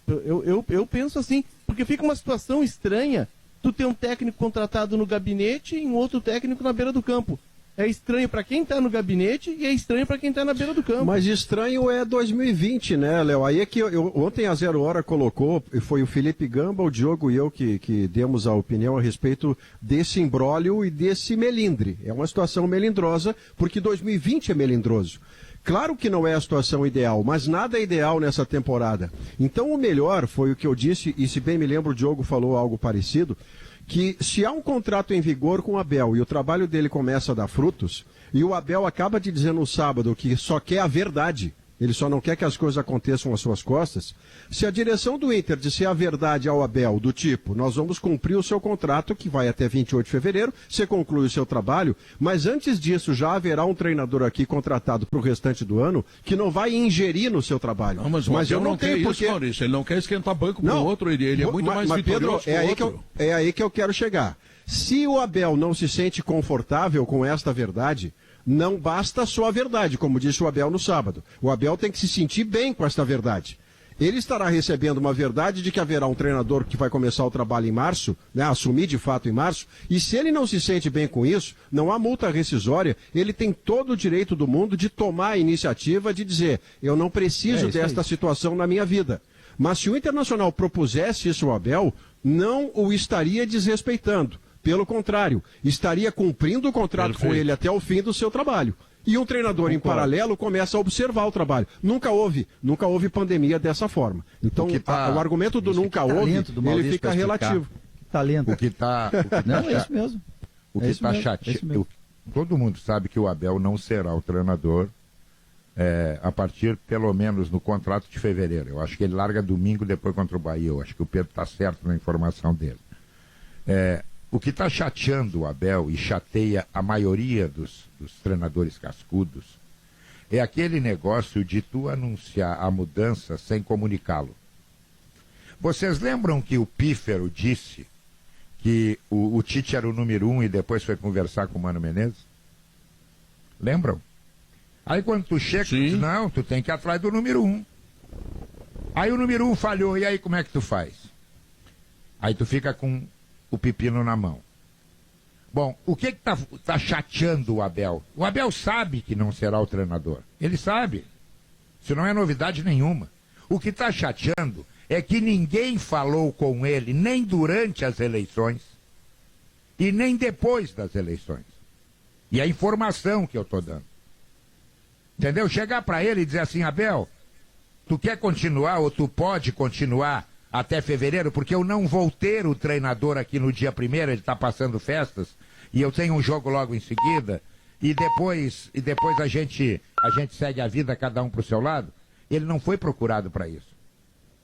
Speaker 6: Eu penso assim, porque fica uma situação estranha, tu ter um técnico contratado no gabinete e um outro técnico na beira do campo. É estranho para quem está no gabinete e é estranho para quem está na beira do campo.
Speaker 7: Mas estranho é 2020, né, Léo? Aí é que ontem a 0 Hora colocou, foi o Felipe Gamba, o Diogo e eu que demos a opinião a respeito desse imbróglio e desse melindre. É uma situação melindrosa, porque 2020 é melindroso. Claro que não é a situação ideal, mas nada é ideal nessa temporada. Então o melhor foi o que eu disse, e se bem me lembro o Diogo falou algo parecido, que se há um contrato em vigor com o Abel e o trabalho dele começa a dar frutos, e o Abel acaba de dizer no sábado que só quer a verdade, ele só não quer que as coisas aconteçam às suas costas, se a direção do Inter disser a verdade ao Abel, do tipo, nós vamos cumprir o seu contrato, que vai até 28 de fevereiro, você conclui o seu trabalho, mas antes disso já haverá um treinador aqui contratado para o restante do ano que não vai ingerir no seu trabalho.
Speaker 2: Não, mas o Abel não quer isso, Maurício, ele não quer esquentar banco para o outro, ele é muito mais vitorioso.
Speaker 7: Pedro, é aí que eu quero chegar. Se o Abel não se sente confortável com esta verdade, não basta só a verdade, como disse o Abel no sábado. O Abel tem que se sentir bem com esta verdade. Ele estará recebendo uma verdade de que haverá um treinador que vai começar o trabalho em março, né, assumir de fato em março, e se ele não se sente bem com isso, não há multa rescisória, ele tem todo o direito do mundo de tomar a iniciativa de dizer, eu não preciso desta situação na minha vida. Mas se o Internacional propusesse isso ao Abel, não o estaria desrespeitando. Pelo contrário, estaria cumprindo o contrato com ele até o fim do seu trabalho. E um treinador em paralelo começa a observar o trabalho. Nunca houve pandemia dessa forma. Então, o argumento do nunca houve, ele fica relativo.
Speaker 4: Que talento.
Speaker 5: Não, é isso mesmo. O que está chateado. Todo mundo sabe que o Abel não será o treinador a partir, pelo menos, no contrato de fevereiro. Eu acho que ele larga domingo depois contra o Bahia. Eu acho que o Pedro está certo na informação dele. O que está chateando o Abel e chateia a maioria dos treinadores cascudos é aquele negócio de tu anunciar a mudança sem comunicá-lo. Vocês lembram que o Pífero disse que o Tite era o número 1 e depois foi conversar com o Mano Menezes? Lembram? Aí quando tu chega, tu diz, não, tu tem que ir atrás do número 1. Aí o número 1 falhou, e aí como é que tu faz? Aí tu fica com o pepino na mão. Bom, o que tá chateando o Abel? O Abel sabe que não será o treinador. Ele sabe. Isso não é novidade nenhuma. O que está chateando é que ninguém falou com ele nem durante as eleições e nem depois das eleições. E a informação que eu estou dando. Entendeu? Chegar para ele e dizer assim, Abel, tu quer continuar ou tu pode continuar até fevereiro, porque eu não vou ter o treinador aqui no dia 1º, ele está passando festas, e eu tenho um jogo logo em seguida, e depois a gente segue a vida, cada um para o seu lado. Ele não foi procurado para isso.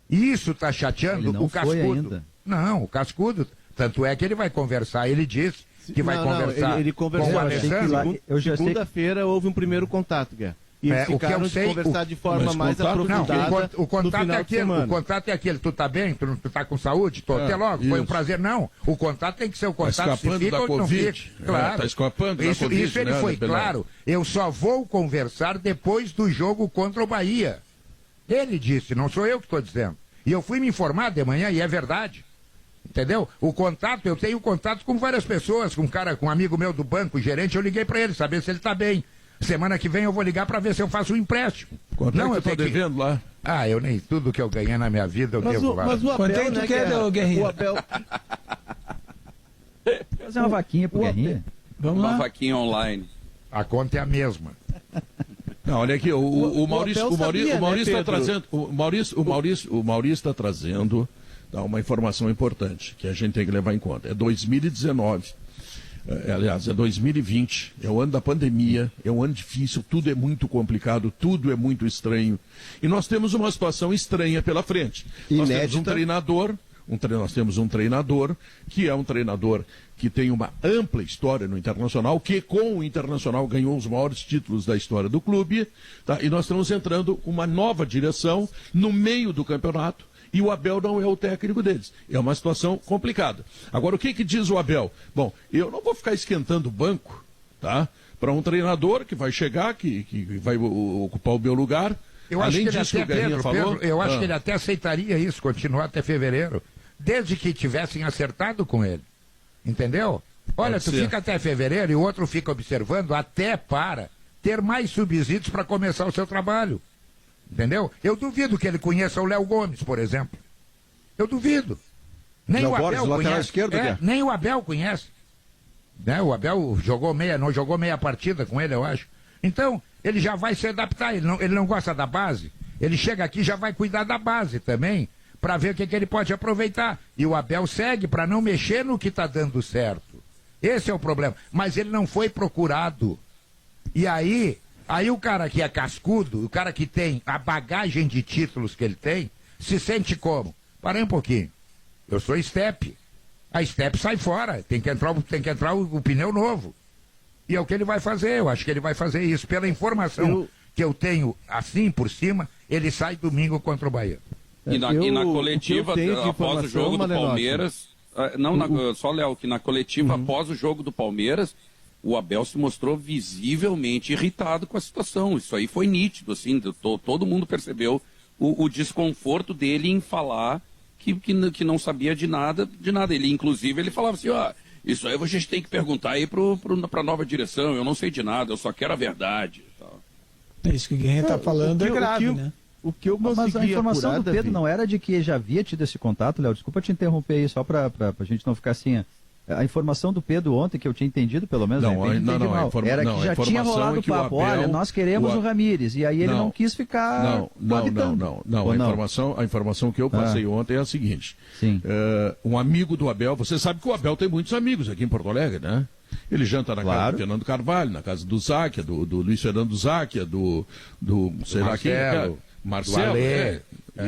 Speaker 5: E isso está chateando o Cascudo. Não, o Cascudo, tanto é que ele vai conversar, ele disse que vai conversar
Speaker 6: ele conversou,
Speaker 5: com o Alessandro.
Speaker 6: Segunda-feira houve um primeiro contato, Guerra. E eles ficaram de conversar de forma mais aprofundada.
Speaker 5: Não, o contato é aquele. O contato é aquele. Tu tá bem? Tu tá com saúde? Até logo. Isso. Foi um prazer. Não. O contato tem que ser o contato.
Speaker 2: Tá escapando da Covid.
Speaker 5: Claro.
Speaker 2: Tá escapando da Covid.
Speaker 5: Isso ele foi claro. Eu só vou conversar depois do jogo contra o Bahia. Ele disse, não sou eu que estou dizendo. E eu fui me informar de manhã e é verdade. Entendeu? O contato, eu tenho contato com várias pessoas, com um amigo meu do banco, gerente, eu liguei para ele, saber se ele tá bem. Semana que vem eu vou ligar para ver se eu faço um empréstimo.
Speaker 2: Quanto não, é que eu tô devendo lá?
Speaker 5: Eu nem tudo que eu ganhei na minha vida eu devo lá.
Speaker 3: Mas o Abel, quanto é que tu quer, Guerrinha?
Speaker 6: O Abel...
Speaker 4: Fazer uma vaquinha pro Guerrinha.
Speaker 8: Vamos lá. Uma vaquinha online.
Speaker 5: A conta é a mesma.
Speaker 2: Não, olha aqui, o Maurício está trazendo, o Maurício está trazendo uma informação importante que a gente tem que levar em conta. É 2019. Aliás, é 2020, é o ano da pandemia, é um ano difícil, tudo é muito complicado, tudo é muito estranho. E nós temos uma situação estranha pela frente.
Speaker 7: Inédita.
Speaker 2: Nós temos um treinador, Nós temos um treinador, que é um treinador que tem uma ampla história no Internacional, que com o Internacional ganhou os maiores títulos da história do clube, tá? E nós estamos entrando com uma nova direção no meio do campeonato, e o Abel não é o técnico deles. É uma situação complicada. Agora, o que diz o Abel? Bom, eu não vou ficar esquentando o banco, tá? Para um treinador que vai chegar, que vai ocupar o meu lugar.
Speaker 5: Eu acho que ele até, Pedro, eu acho que ele até aceitaria isso, continuar até fevereiro, desde que tivessem acertado com ele. Entendeu? Olha, tu fica até fevereiro e o outro fica observando até para ter mais subsídios para começar o seu trabalho. Entendeu? Eu duvido que ele conheça o Léo Gomes, por exemplo. Eu duvido. Nem o Abel conhece. Nem o Abel conhece. Né? O Abel não jogou meia partida com ele, eu acho. Então, ele já vai se adaptar. Ele não gosta da base. Ele chega aqui e já vai cuidar da base também, para ver o que ele pode aproveitar. E o Abel segue para não mexer no que está dando certo. Esse é o problema. Mas ele não foi procurado. E aí o cara que é cascudo, o cara que tem a bagagem de títulos que ele tem, se sente como? Parei um pouquinho. Eu sou Step. A Step sai fora. Tem que entrar o pneu novo. E é o que ele vai fazer. Eu acho que ele vai fazer isso. Pela informação que eu tenho assim por cima, ele sai domingo contra o Bahia.
Speaker 8: E na coletiva, após o jogo do Palmeiras... só, Léo, que na coletiva, após o jogo do Palmeiras, o Abel se mostrou visivelmente irritado com a situação. Isso aí foi nítido, assim, todo mundo percebeu o desconforto dele em falar que não sabia de nada. Ele, inclusive, ele falava assim, isso aí a gente tem que perguntar aí para a nova direção, eu não sei de nada, eu só quero a verdade.
Speaker 3: É isso que quem está falando é grave, né?
Speaker 4: O que eu Mas a informação do Pedro não era de que já havia tido esse contato, Léo? Desculpa te interromper aí, só para a gente não ficar assim. A informação do Pedro ontem, que eu tinha entendido, pelo menos, era que já tinha rolado o papo. Olha, nós queremos o Ramírez. E aí ele não quis ficar.
Speaker 2: A informação que eu passei ontem é a seguinte: um amigo do Abel, você sabe que o Abel tem muitos amigos aqui em Porto Alegre, né? Ele janta na casa do Fernando Carvalho, na casa do Záquia, do Luiz Fernando Záquia, do sei lá quem. Marcelo,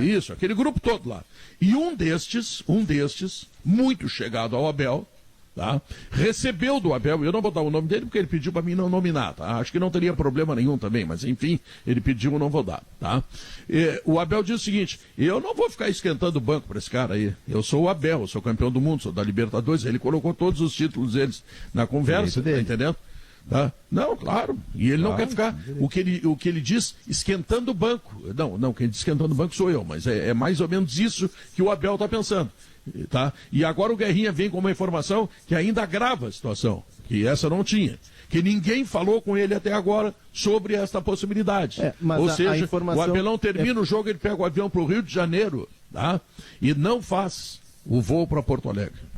Speaker 2: isso, aquele grupo todo lá. E um destes, muito chegado ao Abel, tá? Recebeu do Abel, eu não vou dar o nome dele porque ele pediu para mim não nominar, tá? Acho que não teria problema nenhum também, mas enfim, ele pediu, eu não vou dar, tá? O Abel diz o seguinte: eu não vou ficar esquentando o banco para esse cara aí. Eu sou o Abel, eu sou campeão do mundo, sou da Libertadores. Ele colocou todos os títulos deles na conversa, tá entendendo? Tá? Não, claro. E ele não quer ficar. O que ele diz, esquentando o banco. Não, quem diz esquentando o banco sou eu, mas é mais ou menos isso que o Abel está pensando. Tá? E agora o Guerrinha vem com uma informação que ainda agrava a situação, que essa não tinha. Que ninguém falou com ele até agora sobre esta possibilidade. Ou seja, o Abelão termina o jogo, ele pega o avião para o Rio de Janeiro, tá? E não faz o voo para Porto Alegre.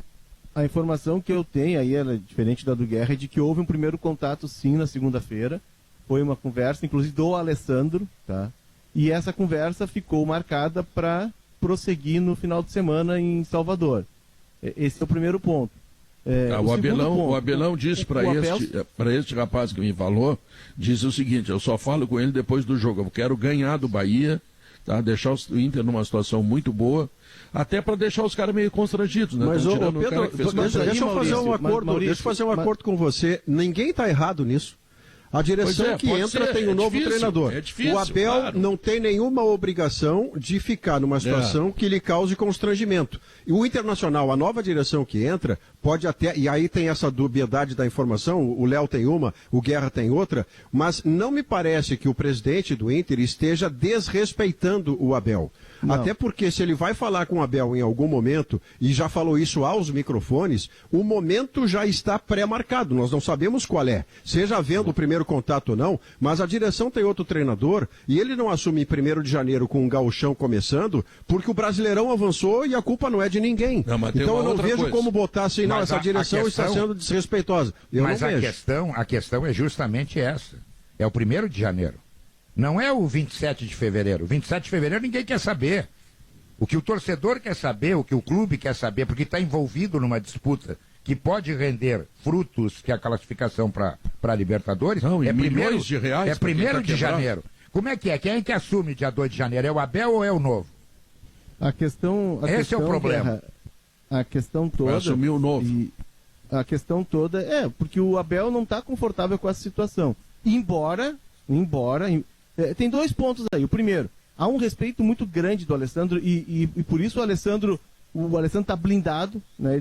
Speaker 6: A informação que eu tenho aí, ela é diferente da do Guerra, é de que houve um primeiro contato sim na segunda-feira. Foi uma conversa, inclusive do Alessandro, tá? E essa conversa ficou marcada para prosseguir no final de semana em Salvador. Esse é o primeiro ponto.
Speaker 2: O Abelão disse para este rapaz que me falou, disse o seguinte: eu só falo com ele depois do jogo, eu quero ganhar do Bahia, tá? Deixar o Inter numa situação muito boa, até para deixar os caras meio constrangidos, né?
Speaker 7: Mas, Pedro, deixa eu fazer um acordo com você. Ninguém está errado nisso. A direção que entra tem um novo treinador. O Abel não tem nenhuma obrigação de ficar numa situação que lhe cause constrangimento. E o Internacional, a nova direção que entra, pode até... E aí tem essa dubiedade da informação, o Léo tem uma, o Guerra tem outra, mas não me parece que o presidente do Inter esteja desrespeitando o Abel. Não. Até porque se ele vai falar com o Abel em algum momento, e já falou isso aos microfones, o momento já está pré-marcado, nós não sabemos qual é. Seja havendo o primeiro contato ou não, mas a direção tem outro treinador, e ele não assume em 1º de janeiro com o Gauchão começando, porque o Brasileirão avançou e a culpa não é de ninguém. Então eu não vejo como botar assim, não, essa direção está sendo desrespeitosa. Mas
Speaker 5: a questão é justamente essa. É o 1º de janeiro. Não é o 27 de fevereiro. O 27 de fevereiro ninguém quer saber. O que o torcedor quer saber, o que o clube quer saber, porque está envolvido numa disputa que pode render frutos que a classificação para a Libertadores,
Speaker 2: não,
Speaker 5: é
Speaker 2: milhões de reais.
Speaker 5: É 1º de janeiro. Como é que é? Quem é que assume dia 2 de janeiro? É o Abel ou é o Novo?
Speaker 6: Esse é o
Speaker 5: problema.
Speaker 6: a questão toda...
Speaker 2: Vai assumir o novo.
Speaker 6: A questão toda porque o Abel não está confortável com essa situação. Embora tem 2 pontos aí. O primeiro, há um respeito muito grande do Alessandro e por isso o Alessandro está blindado, né?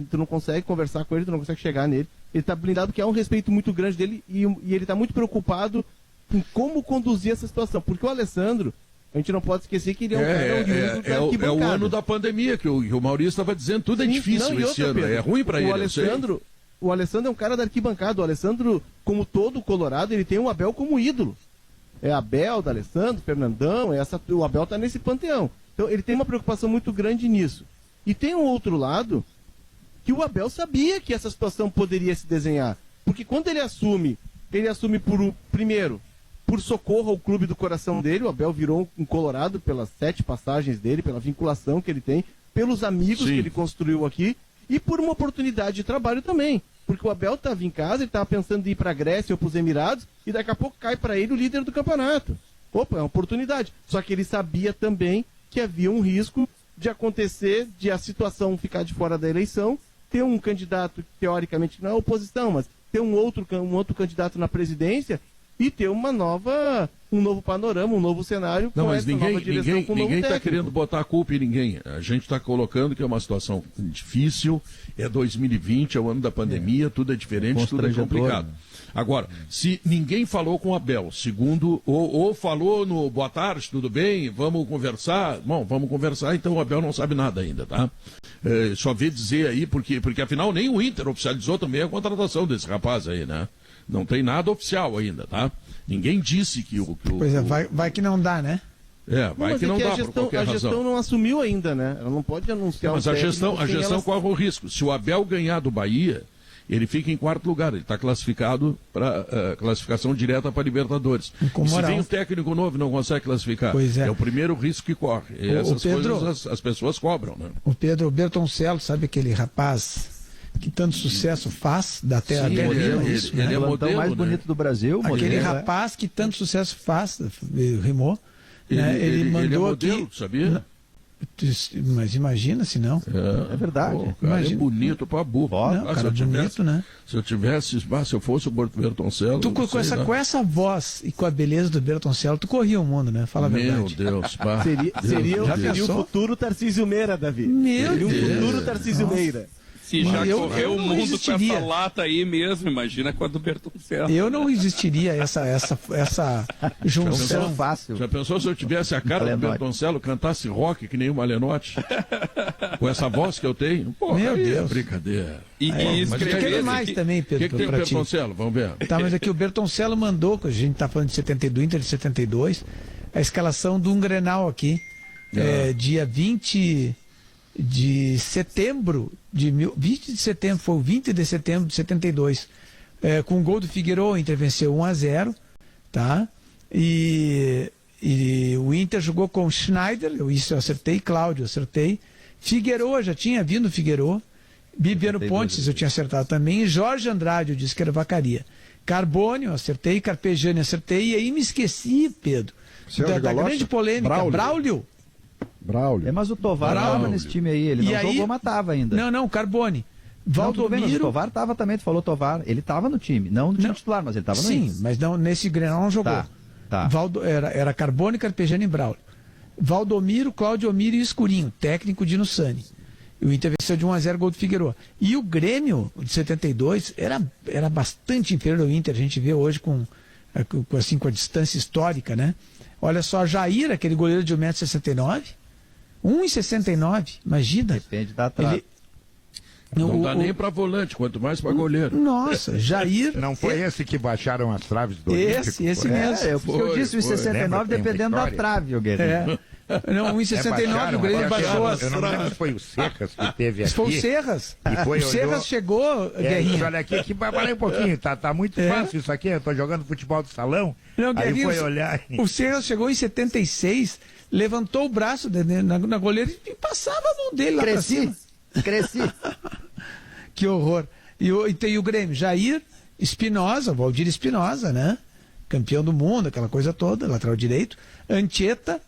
Speaker 6: Tu não consegue conversar com ele, tu não consegue chegar nele. Ele está blindado porque há um respeito muito grande dele e ele está muito preocupado em como conduzir essa situação. Porque o Alessandro, a gente não pode esquecer que ele é um cara oriundo da arquibancada.
Speaker 2: É o ano da pandemia que o Maurício estava dizendo, tudo é difícil esse ano, Pedro, é ruim para ele. O Alessandro é um cara da arquibancada. O Alessandro, como todo colorado, ele tem o Abel como ídolo. É Abel, D'Alessandro, Fernandão, o Abel está nesse panteão. Então ele tem uma preocupação muito grande nisso. E tem um outro lado que o Abel sabia que essa situação poderia se desenhar. Porque quando ele assume primeiro, por socorro ao clube do coração dele. O Abel virou um colorado pelas 7 passagens dele, pela vinculação que ele tem, pelos amigos que ele construiu aqui e por uma oportunidade de trabalho também. Porque o Abel estava em casa, ele estava pensando em ir para a Grécia ou para os Emirados e daqui a pouco cai para ele o líder do campeonato. Opa, é uma oportunidade. Só que ele sabia também que havia um risco de acontecer, de a situação ficar de fora da eleição, ter um candidato, teoricamente, não é oposição, mas ter um outro candidato na presidência e ter um novo panorama, um novo cenário. Não, mas ninguém está querendo botar a culpa em ninguém. A gente está colocando que é uma situação difícil, é 2020, é o ano da pandemia, tudo é diferente, tudo é complicado. Agora, se ninguém falou com o Abel, segundo, ou falou no boa tarde, tudo bem, vamos conversar, bom, vamos conversar, então o Abel não sabe nada ainda, tá? Só vê dizer aí, porque afinal nem o Inter oficializou também a contratação desse rapaz aí, né? Não tem nada oficial ainda, tá? Ninguém disse que o...
Speaker 3: Pois é, vai que não dá, né?
Speaker 2: Vai que não dá por qualquer razão.
Speaker 6: A gestão não assumiu ainda, né? Ela não pode anunciar
Speaker 2: mas a gestão corre o risco. Se o Abel ganhar do Bahia, ele fica em 4º lugar. Ele está classificado para classificação direta para Libertadores. E se vem um técnico novo e não consegue classificar,
Speaker 3: pois é
Speaker 2: o primeiro risco que corre. E essas coisas as pessoas cobram, né?
Speaker 3: O Bertoncello, sabe aquele rapaz que tanto sucesso faz da Terra dele?
Speaker 4: Ele é o modelo mais bonito do Brasil.
Speaker 3: Aquele rapaz que tanto sucesso faz, rimou. Ele mandou
Speaker 2: ele é modelo,
Speaker 3: aqui,
Speaker 2: sabia?
Speaker 3: Mas imagina se não.
Speaker 4: É verdade.
Speaker 2: Cara, é bonito pra burro.
Speaker 3: Não, cara, bonito, né?
Speaker 2: Se eu fosse o Bertoncello...
Speaker 3: Com essa voz e com a beleza do Bertoncello, tu corria o mundo, né? Fala a verdade.
Speaker 2: Meu Deus, pá.
Speaker 6: Seria o futuro Tarcísio Meira, Davi.
Speaker 3: Meu Deus.
Speaker 6: O futuro Tarcísio Meira.
Speaker 8: Se já correu o mundo com essa lata aí mesmo, imagina com a do Bertoncello.
Speaker 3: Eu não resistiria a essa junção
Speaker 4: fácil.
Speaker 2: Já pensou se eu tivesse a cara do Bertoncello, cantasse rock que nem o Malenotti? Com essa voz que eu tenho? Pô,
Speaker 3: meu Deus.
Speaker 2: É brincadeira.
Speaker 3: E escrever mais também, Pedro.
Speaker 2: O que tem o Bertoncello? Vamos ver.
Speaker 3: Tá, mas aqui o Bertoncello mandou, a gente tá falando de 72, Inter de 72, a escalação de um Grenal aqui, dia 20 de setembro, 20 de setembro, foi o 20 de setembro de 72, com o gol do Figueiredo, o Inter venceu 1-0, tá? E o Inter jogou com Schneider, isso eu acertei, Cláudio eu acertei, Figueiredo, já tinha vindo Figueiredo, Bibiano Pontes eu tinha acertado também, e Jorge Andrade eu disse que era Vacaria, Carbone eu acertei, Carpegiani eu acertei, e aí me esqueci, Pedro, da grande polêmica, Braulio.
Speaker 4: Mas o Tovar estava nesse time aí, ele não jogou, mas estava ainda.
Speaker 3: Não, Carbone. Valdomiro...
Speaker 4: o Tovar estava também, tu falou Tovar, ele estava no time, não no time titular, mas ele estava no time.
Speaker 3: Sim, mas não, nesse Grenal não jogou.
Speaker 4: Tá.
Speaker 3: Era Carbone, Carpegiani e Braulio. Valdomiro, Cláudio Omiro e Escurinho, técnico de Nussani. O Inter venceu de 1-0, gol do Figueiredo. E o Grêmio, de 72, era bastante inferior ao Inter, a gente vê hoje com a distância histórica, né? Olha só, Jair, aquele goleiro de 1,69m, 1,69m, imagina.
Speaker 4: Depende da trave.
Speaker 2: Não dá nem para volante, quanto mais para goleiro.
Speaker 3: Nossa, Jair...
Speaker 5: Não foi esse que baixaram as traves do
Speaker 3: Olímpico? Esse mesmo.
Speaker 4: Eu disse 1,69 dependendo da trave, o Guerreiro.
Speaker 3: Não, 1,69 o Grêmio baixou as traves.
Speaker 5: Eu não lembro se foi o Serras que teve aqui.
Speaker 3: Foi o Serras. O Serras chegou, Guerrinha.
Speaker 5: Olha aqui, parei um pouquinho, tá muito fácil isso aqui, eu tô jogando futebol do salão.
Speaker 3: Não,
Speaker 5: aí foi olhar...
Speaker 3: O Serras chegou em 76, levantou o braço na goleira e passava a mão dele lá pra cima.
Speaker 4: Cresci.
Speaker 3: Que horror. E tem o Grêmio, Jair Espinosa, Valdir Espinosa, né? Campeão do mundo, aquela coisa toda, lateral direito. Anchieta,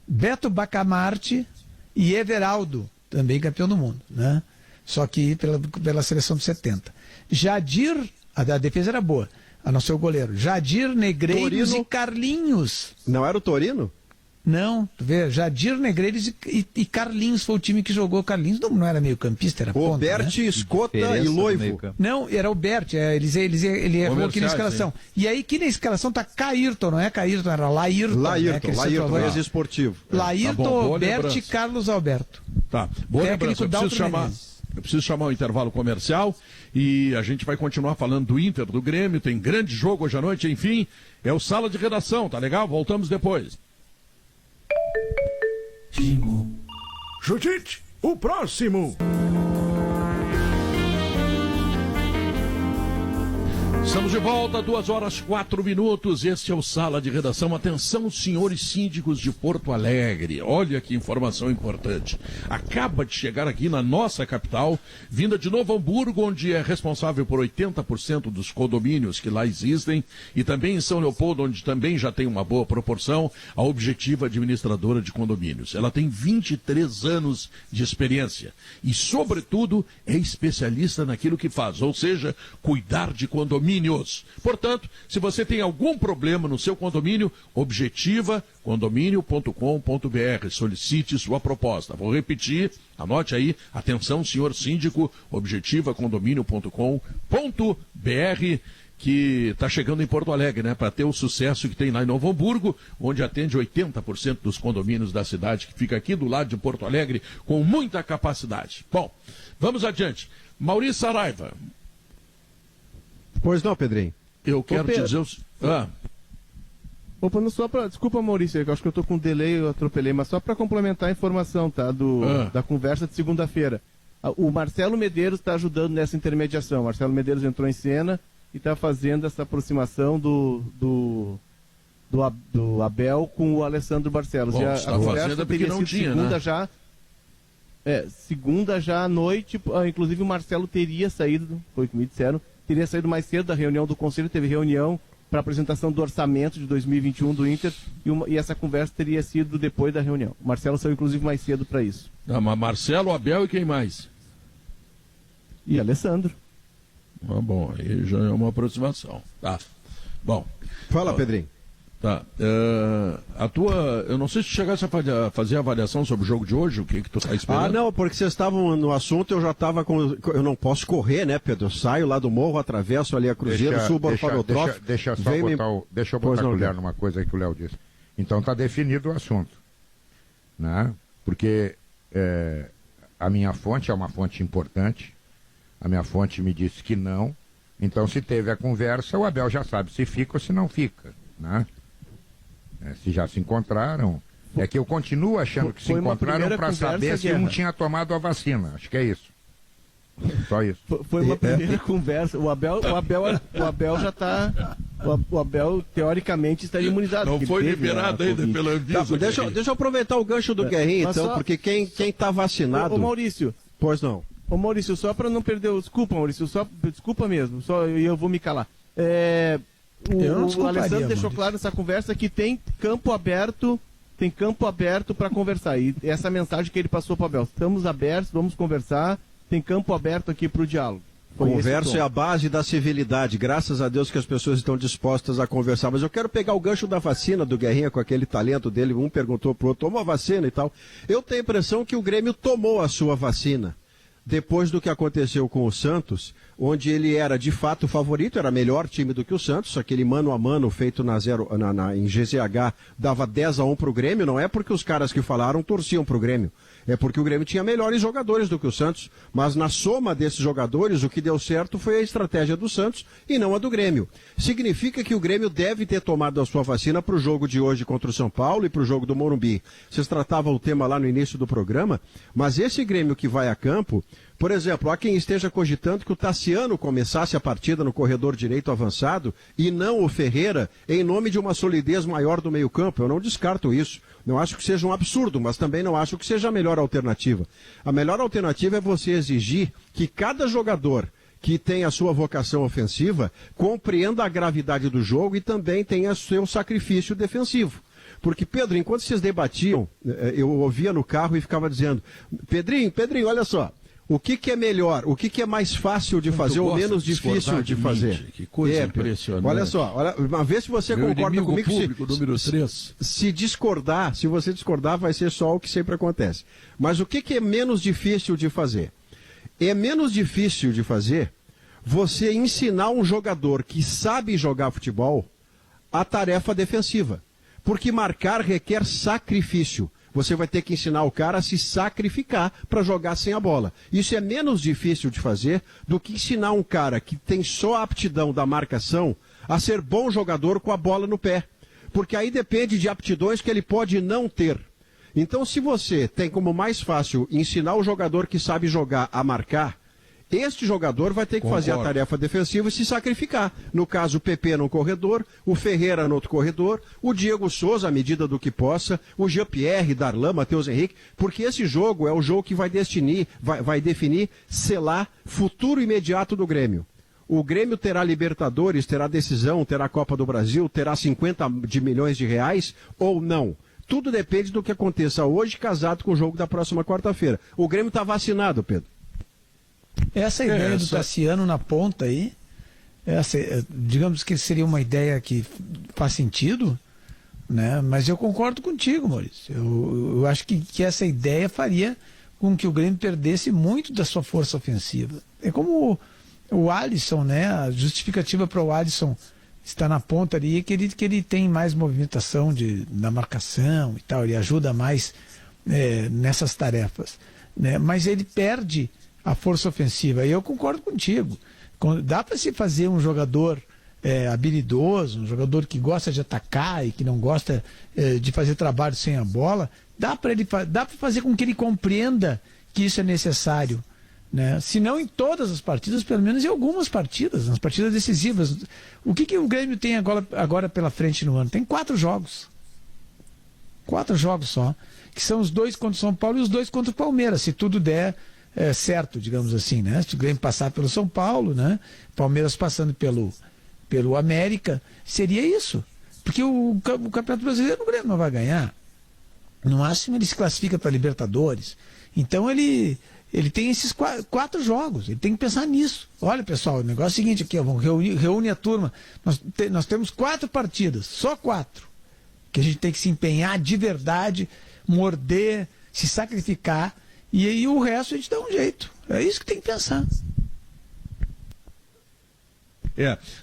Speaker 3: Beto Bacamarte e Everaldo. também campeão do mundo, né? Só que pela seleção de 70. Jadir, a defesa era boa, a não ser o goleiro. Jadir, Negreiros e Carlinhos.
Speaker 7: Não era o Torino?
Speaker 3: Não, tu vê, Jadir, Negreiros e Carlinhos foi o time que jogou. Carlinhos não era meio campista, era ponta,
Speaker 7: Bert,
Speaker 3: né?
Speaker 7: Escota e Loivo.
Speaker 3: Não, era o Bert, ele errou aqui na escalação. E aí aqui na escalação tá Caírton, não é Caírton, era Laírton.
Speaker 7: Laírton, ex-esportivo.
Speaker 3: Laírton, Bert e Carlos Alberto.
Speaker 2: Tá, boa lembrança, eu preciso chamar o intervalo comercial e a gente vai continuar falando do Inter, do Grêmio, tem grande jogo hoje à noite, enfim, é o Sala de Redação, tá legal? Voltamos depois.
Speaker 1: Judite, o próximo.
Speaker 2: Estamos de volta, 2h04. Este é o Sala de Redação. Atenção, senhores síndicos de Porto Alegre. Olha que informação importante. Acaba de chegar aqui na nossa capital, vinda de Novo Hamburgo, onde é responsável por 80% dos condomínios que lá existem, e também em São Leopoldo, onde também já tem uma boa proporção, a Objetiva Administradora de Condomínios. Ela tem 23 anos de experiência e, sobretudo, é especialista naquilo que faz, ou seja, cuidar de condomínios. Portanto, se você tem algum problema no seu condomínio, Objetiva condomínio.com.br, solicite sua proposta. Vou repetir, anote aí, atenção, senhor síndico, Objetiva condomínio.com.br, que está chegando em Porto Alegre, né, para ter o sucesso que tem lá em Novo Hamburgo, onde atende 80% dos condomínios da cidade, que fica aqui do lado de Porto Alegre, com muita capacidade. Bom, vamos adiante. Maurício Saraiva.
Speaker 7: Pois não, Pedrinho.
Speaker 2: Eu quero te dizer...
Speaker 6: Opa, não só pra... Desculpa, Maurício, eu acho que eu tô com um delay, eu atropelei, mas só para complementar a informação, tá? Da conversa de segunda-feira. O Marcelo Medeiros está ajudando nessa intermediação. O Marcelo Medeiros entrou em cena e está fazendo essa aproximação do Abel com o Alessandro Barcelos.
Speaker 2: Bom,
Speaker 6: a conversa teria sido segunda, né? Segunda já à noite, inclusive o Marcelo teria saído, foi o que me disseram, teria saído mais cedo da reunião do Conselho, teve reunião para apresentação do orçamento de 2021 do Inter e essa conversa teria sido depois da reunião. O Marcelo saiu inclusive mais cedo para isso.
Speaker 2: Mas Marcelo, Abel e quem mais?
Speaker 6: E Alessandro.
Speaker 2: Bom, aí já é uma aproximação. Tá. Bom.
Speaker 7: Fala, Pedrinho.
Speaker 2: Tá. Eu não sei se chegasse a fazer a avaliação sobre o jogo de hoje, o que tu tá esperando?
Speaker 7: Ah, não, porque vocês estavam no assunto, eu já estava com... Eu não posso correr, né, Pedro? Eu saio lá do morro, atravesso ali a Cruzeiro, subo ao Orfanotrof.
Speaker 5: Deixa eu botar colher numa coisa aí que o Léo disse. Então tá definido o assunto, né? Porque a minha fonte é uma fonte importante, a minha fonte me disse que não, então se teve a conversa, o Abel já sabe se fica ou se não fica, né? Se já se encontraram. É que eu continuo achando que se encontraram para saber se um tinha tomado a vacina. Acho que é isso. Só isso.
Speaker 6: Foi uma primeira conversa. O Abel já está. O Abel, teoricamente, estaria imunizado.
Speaker 2: Não foi liberado ainda pela Anvisa.
Speaker 7: Tá, deixa eu aproveitar o gancho do Guerrinho, então, porque quem está vacinado.
Speaker 6: Ô, Maurício.
Speaker 7: Pois não.
Speaker 6: Ô, Maurício, só para não perder. Desculpa, Maurício, desculpa mesmo. E eu vou me calar. O Alessandro deixou claro nessa conversa que tem campo aberto para conversar. E essa mensagem que ele passou para o Abel: estamos abertos, vamos conversar, tem campo aberto aqui para o diálogo.
Speaker 7: Conversa é a base da civilidade. Graças a Deus que as pessoas estão dispostas a conversar. Mas eu quero pegar o gancho da vacina do Guerrinha, com aquele talento dele. Um perguntou pro outro, tomou a vacina e tal. Eu tenho a impressão que o Grêmio tomou a sua vacina depois do que aconteceu com o Santos, onde ele era de fato o favorito, era melhor time do que o Santos, aquele mano a mano feito em GZH dava 10-1 para o Grêmio, não é porque os caras que falaram torciam para o Grêmio, é porque o Grêmio tinha melhores jogadores do que o Santos, mas na soma desses jogadores o que deu certo foi a estratégia do Santos e não a do Grêmio. Significa que o Grêmio deve ter tomado a sua vacina para o jogo de hoje contra o São Paulo e para o jogo do Morumbi. Vocês tratavam o tema lá no início do programa, mas esse Grêmio que vai a campo, por exemplo, há quem esteja cogitando que o Tassiano começasse a partida no corredor direito avançado e não o Ferreira, em nome de uma solidez maior do meio-campo. Eu não descarto isso. Não acho que seja um absurdo, mas também não acho que seja a melhor alternativa. A melhor alternativa é você exigir que cada jogador que tem a sua vocação ofensiva compreenda a gravidade do jogo e também tenha seu sacrifício defensivo. Porque, Pedro, enquanto vocês debatiam, eu ouvia no carro e ficava dizendo, Pedrinho, olha só, o que é melhor, o que é mais fácil de fazer ou menos difícil de fazer?
Speaker 2: Que coisa impressionante.
Speaker 7: Olha só, uma vez se você concorda comigo,
Speaker 2: público, número 3.
Speaker 7: se você discordar, vai ser só o que sempre acontece. Mas o que é menos difícil de fazer? É menos difícil de fazer você ensinar um jogador que sabe jogar futebol a tarefa defensiva. Porque marcar requer sacrifício. Você vai ter que ensinar o cara a se sacrificar para jogar sem a bola. Isso é menos difícil de fazer do que ensinar um cara que tem só a aptidão da marcação a ser bom jogador com a bola no pé. Porque aí depende de aptidões que ele pode não ter. Então, se você tem como mais fácil ensinar o jogador que sabe jogar a marcar, este jogador vai ter que fazer a tarefa defensiva e se sacrificar. No caso, o PP no corredor, o Ferreira no outro corredor, o Diego Souza, à medida do que possa, o Jean-Pierre, Darlan, Matheus Henrique, porque esse jogo é o jogo que vai definir, selar futuro imediato do Grêmio. O Grêmio terá Libertadores, terá decisão, terá Copa do Brasil, terá 50 milhões de reais ou não. Tudo depende do que aconteça hoje, casado com o jogo da próxima quarta-feira. O Grêmio está vacinado, Pedro.
Speaker 3: Essa ideia do Tassiano na ponta aí, digamos que seria uma ideia que faz sentido, né? Mas eu concordo contigo, Maurício. Eu acho que essa ideia faria com que o Grêmio perdesse muito da sua força ofensiva. É como o Alisson, né? A justificativa para o Alisson estar na ponta ali é que ele tem mais movimentação na marcação e tal, ele ajuda mais nessas tarefas, né? Mas ele perde a força ofensiva. E eu concordo contigo. Dá para se fazer um jogador habilidoso, um jogador que gosta de atacar e que não gosta de fazer trabalho sem a bola. Dá para fazer com que ele compreenda que isso é necessário, né? Se não em todas as partidas, pelo menos em algumas partidas, nas partidas decisivas. O que o Grêmio tem agora pela frente no ano? Tem 4 jogos. 4 jogos só. Que são os 2 contra o São Paulo e os 2 contra o Palmeiras, se tudo der certo, digamos assim, né? Se o Grêmio passar pelo São Paulo, né? Palmeiras passando pelo América, seria isso. Porque o Campeonato Brasileiro o Grêmio não vai ganhar. No máximo ele se classifica para Libertadores. Então ele tem esses 4 jogos, ele tem que pensar nisso. Olha, pessoal, o negócio é o seguinte aqui, vamos reúne a turma. Nós temos 4 partidas, só 4, que a gente tem que se empenhar de verdade, morder, se sacrificar. E aí o resto a gente dá um jeito. É isso que tem que pensar.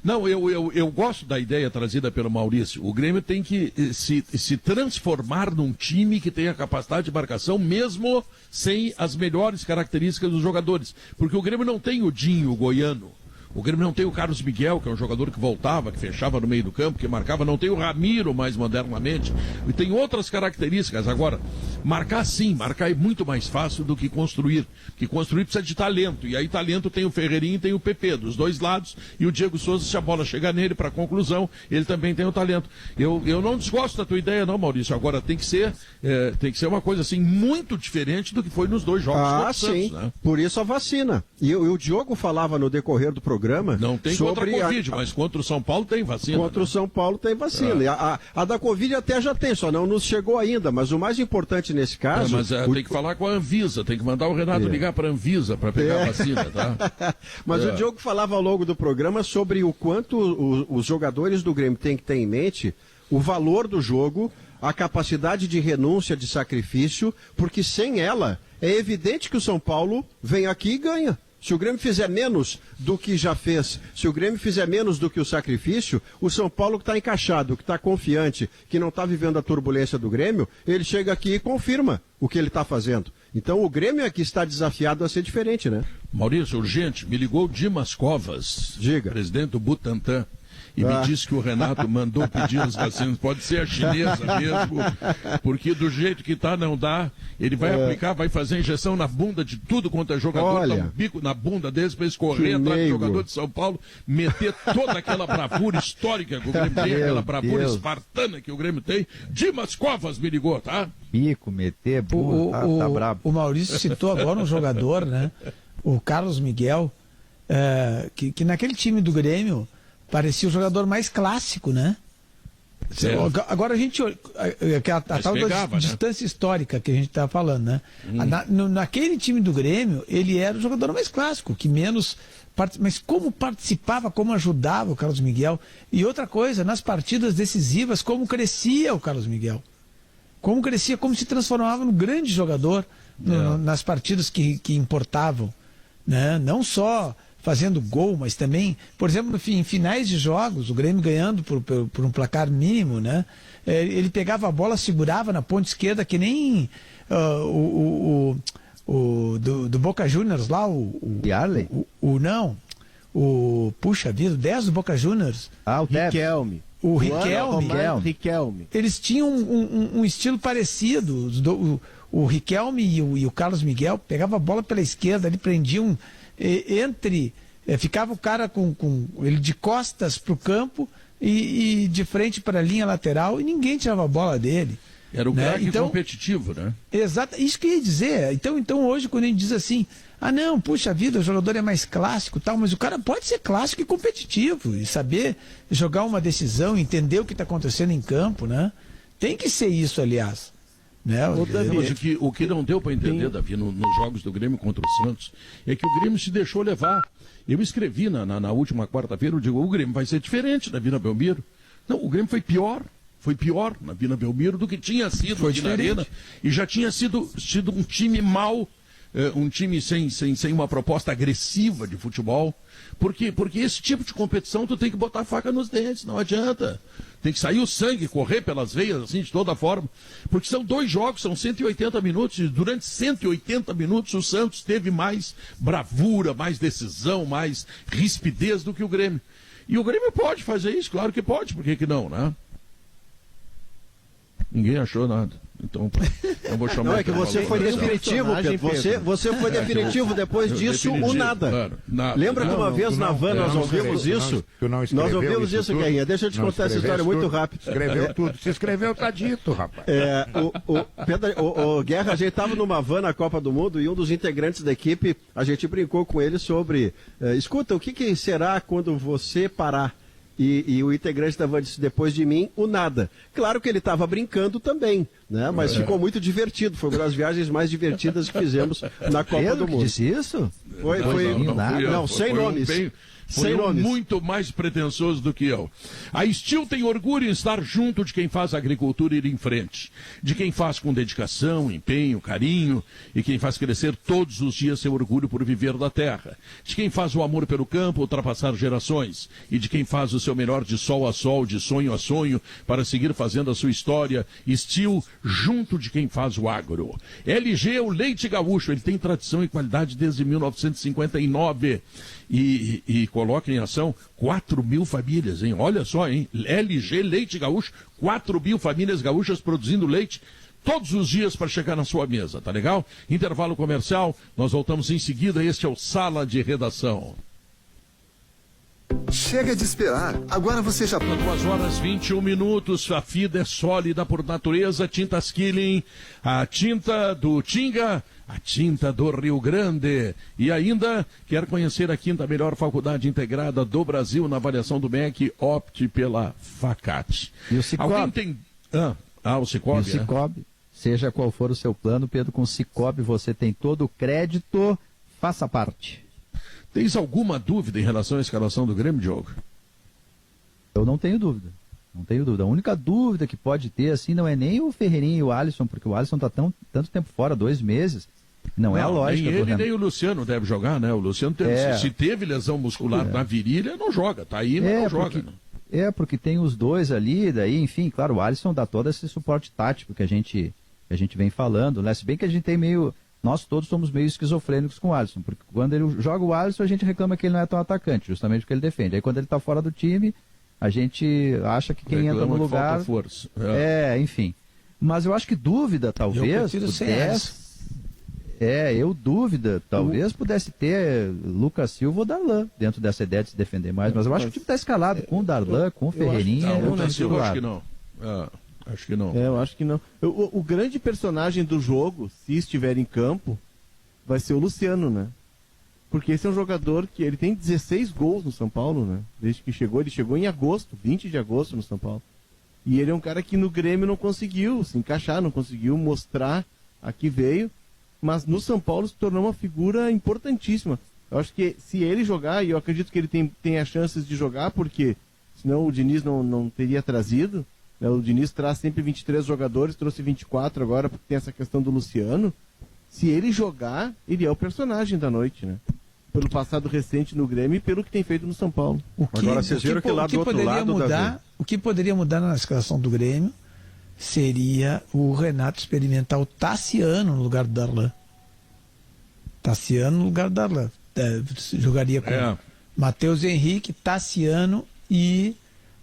Speaker 2: Não, eu gosto da ideia trazida pelo Maurício. O Grêmio tem que se transformar num time que tenha capacidade de marcação, mesmo sem as melhores características dos jogadores. Porque o Grêmio não tem o Dinho, o goiano. O Grêmio não tem o Carlos Miguel, que é um jogador que voltava, que fechava no meio do campo, que marcava. Não tem o Ramiro mais modernamente. E tem outras características. Agora, marcar sim, marcar é muito mais fácil do que construir. Porque construir precisa de talento. E aí talento tem o Ferreirinho e tem o PP, dos 2 lados. E o Diego Souza, se a bola chegar nele para conclusão, ele também tem o talento. Eu não desgosto da tua ideia não, Maurício. Agora tem que ser uma coisa assim muito diferente do que foi nos 2 jogos.
Speaker 7: Sim. Né? Por isso a vacina. E o Diogo falava no decorrer do programa.
Speaker 2: Não tem contra a Covid, mas contra o São Paulo tem vacina.
Speaker 7: Contra o São Paulo tem vacina. E a da Covid até já tem, só não nos chegou ainda. Mas o mais importante nesse caso...
Speaker 2: tem que falar com a Anvisa, tem que mandar o Renato ligar para a Anvisa para pegar a vacina, tá?
Speaker 7: Mas o Diogo falava ao longo do programa sobre o quanto os jogadores do Grêmio têm que ter em mente o valor do jogo, a capacidade de renúncia, de sacrifício, porque sem ela é evidente que o São Paulo vem aqui e ganha. Se o Grêmio fizer menos do que já fez, se o Grêmio fizer menos do que o sacrifício, o São Paulo que está encaixado, que está confiante, que não está vivendo a turbulência do Grêmio, ele chega aqui e confirma o que ele está fazendo. Então o Grêmio aqui está desafiado a ser diferente, né?
Speaker 2: Maurício, urgente, me ligou o Dimas Covas, presidente do Butantan. E me disse que o Renato mandou pedir as vacinas. Pode ser a chinesa mesmo, porque do jeito que está não dá. Ele vai aplicar, vai fazer injeção na bunda de tudo quanto é jogador, dar um bico na bunda deles para escorrer atrás do jogador de São Paulo, meter toda aquela bravura histórica que o Grêmio tem, aquela bravura espartana que o Grêmio tem. Dimas Covas me ligou, tá?
Speaker 4: Bico, meter, bunda, tá brabo.
Speaker 3: O Maurício citou agora um jogador, né? O Carlos Miguel, que naquele time do Grêmio parecia o jogador mais clássico, né? Agora a gente. A tal
Speaker 2: pegava,
Speaker 3: da distância histórica que a gente está falando, né? Naquele time do Grêmio, ele era o jogador mais clássico, que menos. Mas como participava, como ajudava o Carlos Miguel. E outra coisa, nas partidas decisivas, como crescia o Carlos Miguel. Como se transformava num grande jogador nas partidas que importavam. Né? Não só fazendo gol, mas também, por exemplo, em finais de jogos, o Grêmio ganhando por um placar mínimo, né? Ele pegava a bola, segurava na ponta esquerda, que nem do Boca Juniors lá,
Speaker 4: Yarley?
Speaker 3: Puxa vida, o 10 do Boca Juniors.
Speaker 4: O
Speaker 6: Riquelme.
Speaker 3: O Riquelme. Eles tinham um estilo parecido. O Riquelme e o Carlos Miguel pegavam a bola pela esquerda, ele prendiam ficava o cara com ele de costas para o campo e de frente para a linha lateral e ninguém tirava a bola dele.
Speaker 2: Era o craque competitivo, né?
Speaker 3: Exato, isso que eu ia dizer. Então hoje, quando a gente diz assim, não, puxa vida, o jogador é mais clássico, tal, mas o cara pode ser clássico e competitivo e saber jogar uma decisão, entender o que está acontecendo em campo, né? Tem que ser isso, aliás. Né?
Speaker 2: Mas o que não deu para entender, Davi, nos jogos do Grêmio contra o Santos, é que o Grêmio se deixou levar. Eu escrevi na última quarta-feira, eu digo, o Grêmio vai ser diferente na Vila Belmiro. Não, o Grêmio foi pior na Vila Belmiro do que tinha sido aqui na Arena, e já tinha sido um time mau, um time sem uma proposta agressiva de futebol, porque esse tipo de competição tu tem que botar a faca nos dentes, não adianta. Tem que sair o sangue, correr pelas veias, assim, de toda forma. Porque são 2 jogos, são 180 minutos, e durante 180 minutos o Santos teve mais bravura, mais decisão, mais rispidez do que o Grêmio. E o Grêmio pode fazer isso, claro que pode, por que não, né? Ninguém achou nada. Então, eu vou chamar.
Speaker 7: Não, é que você foi definitivo, Pedro. Você foi definitivo depois disso, o nada. Claro, Lembra que uma vez na van nós ouvimos isso? Nós ouvimos isso, Guerrinha. Deixa eu te contar essa história muito rápido.
Speaker 5: Escreveu tudo. Se escreveu, tá dito, rapaz.
Speaker 7: O Guerra, a gente estava numa van na Copa do Mundo e um dos integrantes da equipe, a gente brincou com ele sobre, escuta, o que será quando você parar? E o integrante da van disse, depois de mim, o nada. Claro que ele estava brincando também, né? Mas ficou muito divertido. Foi uma das viagens mais divertidas que fizemos na Copa do Mundo.
Speaker 4: Disse isso?
Speaker 7: Foi sem nomes.
Speaker 2: Foi muito mais pretensioso do que eu. A Steel tem orgulho em estar junto de quem faz a agricultura ir em frente. De quem faz com dedicação, empenho, carinho. E quem faz crescer todos os dias seu orgulho por viver da terra. De quem faz o amor pelo campo ultrapassar gerações. E de quem faz o seu melhor de sol a sol, de sonho a sonho, para seguir fazendo a sua história. Steel junto de quem faz o agro. LG é o leite gaúcho. Ele tem tradição e qualidade desde 1959. E coloca em ação 4.000 famílias, hein? Olha só, hein? LG Leite Gaúcho, 4.000 famílias gaúchas produzindo leite todos os dias para chegar na sua mesa, tá legal? Intervalo comercial, nós voltamos em seguida, este é o Sala de Redação.
Speaker 9: Chega de esperar, agora você já...
Speaker 2: 2h21, a fibra é sólida por natureza, tintas Killing, a tinta do Tinga, a tinta do Rio Grande. E ainda, quer conhecer a 5ª melhor faculdade integrada do Brasil na avaliação do MEC? Opte pela Facate.
Speaker 4: E o Cicobi?
Speaker 2: Alguém tem... o Cicobi.
Speaker 4: E o Cicobi, seja qual for o seu plano, Pedro, com o Cicobi você tem todo o crédito, faça parte.
Speaker 2: Tens alguma dúvida em relação à escalação do Grêmio, Diogo?
Speaker 4: Eu não tenho dúvida. Não tenho dúvida. A única dúvida que pode ter, assim, não é nem o Ferreirinha e o Alisson, porque o Alisson está tanto tempo fora, 2 meses. Não é a lógica.
Speaker 2: Nem ele nem o Luciano deve jogar, né? O Luciano se teve lesão muscular na virilha, não joga. Tá aí, mas não joga.
Speaker 4: Porque tem os dois ali, daí, enfim, claro, o Alisson dá todo esse suporte tático que a gente vem falando, né? Se bem que a gente tem nós todos somos meio esquizofrênicos com o Alisson, porque quando ele joga o Alisson, a gente reclama que ele não é tão atacante, justamente porque ele defende. Aí quando ele está fora do time, a gente acha que quem entra no lugar...
Speaker 2: Falta força.
Speaker 4: Enfim. Mas eu acho que dúvida, talvez, talvez pudesse ter Lucas Silva ou Darlan dentro dessa ideia de se defender mais, mas eu acho que o time está escalado com o Darlan, com o Ferreirinha.
Speaker 2: Lucas Silva, acho que não. Acho que não.
Speaker 6: Eu acho que não. O grande personagem do jogo, se estiver em campo, vai ser o Luciano, né? Porque esse é um jogador que ele tem 16 gols no São Paulo, né? Desde que chegou, ele chegou em agosto, 20 de agosto no São Paulo. E ele é um cara que no Grêmio não conseguiu se encaixar, não conseguiu mostrar a que veio, mas no São Paulo se tornou uma figura importantíssima. Eu acho que se ele jogar, e eu acredito que ele tem as chances de jogar, porque senão o Diniz não teria trazido, né? O Diniz traz sempre 23 jogadores, trouxe 24 agora, porque tem essa questão do Luciano. Se ele jogar, ele é o personagem da noite, né? Pelo passado recente no Grêmio e pelo que tem feito no São Paulo.
Speaker 7: Agora vocês viram que lá do outro lado, Davi.
Speaker 3: O que poderia mudar na escalação do Grêmio seria o Renato experimentar o Tassiano no lugar do Darlan. Tassiano no lugar do Darlan. Jogaria com Matheus Henrique, Tassiano e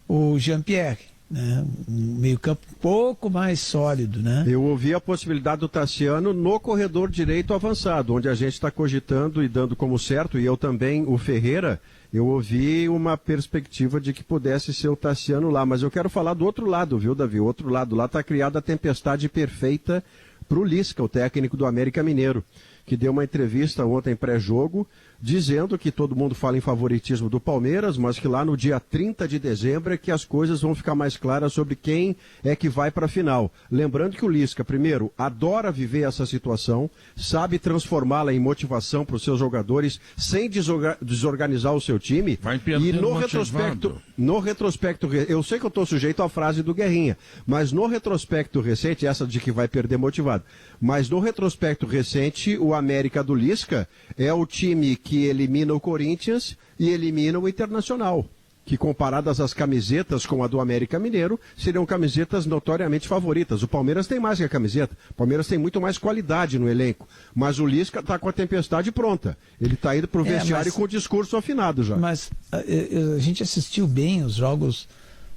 Speaker 3: o Jean-Pierre. Né? Um meio-campo um pouco mais sólido, né?
Speaker 7: Eu ouvi a possibilidade do Tassiano no corredor direito avançado, onde a gente está cogitando e dando como certo, e eu também, o Ferreira, eu ouvi uma perspectiva de que pudesse ser o Tassiano lá, mas eu quero falar do outro lado, viu, Davi? O outro lado lá está criada a tempestade perfeita para o Lisca, o técnico do América Mineiro, que deu uma entrevista ontem pré-jogo, dizendo que todo mundo fala em favoritismo do Palmeiras, mas que lá no dia 30 de dezembro é que as coisas vão ficar mais claras sobre quem é que vai para a final. Lembrando que o Lisca, primeiro, adora viver essa situação, sabe transformá-la em motivação para os seus jogadores, sem desorganizar o seu time. E no retrospecto, eu sei que eu estou sujeito à frase do Guerrinha, mas no retrospecto recente, essa de que vai perder motivado, mas no retrospecto recente, o América do Lisca é o time que elimina o Corinthians e elimina o Internacional, que comparadas às camisetas com a do América Mineiro, seriam camisetas notoriamente favoritas. O Palmeiras tem mais que a camiseta, o Palmeiras tem muito mais qualidade no elenco, mas o Lisca está com a tempestade pronta. Ele está indo para o vestiário com o discurso afinado já.
Speaker 3: Mas a gente assistiu bem os jogos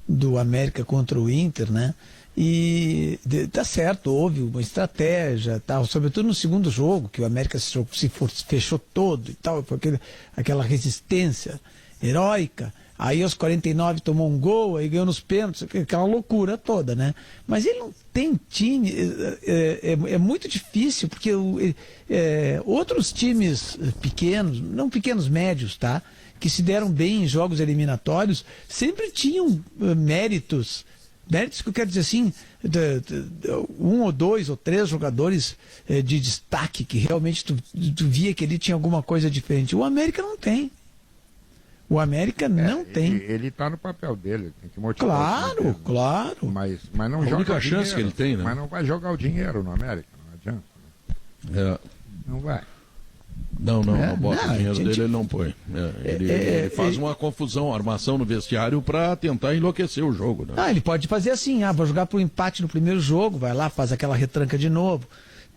Speaker 3: do América contra o Inter, né? E tá certo, houve uma estratégia, tal, sobretudo no segundo jogo, que o América se fechou todo e tal, aquela resistência heróica. Aí aos 49 tomou um gol, aí ganhou nos pênaltis, aquela loucura toda, né? Mas ele não tem time, é muito difícil, porque outros times pequenos, não pequenos, médios, tá? Que se deram bem em jogos eliminatórios, sempre tinham méritos que eu quero dizer assim, um ou dois ou três jogadores de destaque que realmente tu via que ele tinha alguma coisa diferente. O América não tem. O América não tem.
Speaker 5: Ele está no papel dele, tem que motivar.
Speaker 3: Claro.
Speaker 5: Mas não joga.
Speaker 2: A única chance
Speaker 5: dinheiro,
Speaker 2: que ele tem, né?
Speaker 5: Mas não vai jogar o dinheiro no América, não adianta. Não vai.
Speaker 2: Não bota o dinheiro dele, ele não põe. Ele faz uma confusão, uma armação no vestiário para tentar enlouquecer o jogo. Né?
Speaker 3: Ele pode fazer assim, vou jogar pro empate no primeiro jogo, vai lá, faz aquela retranca de novo,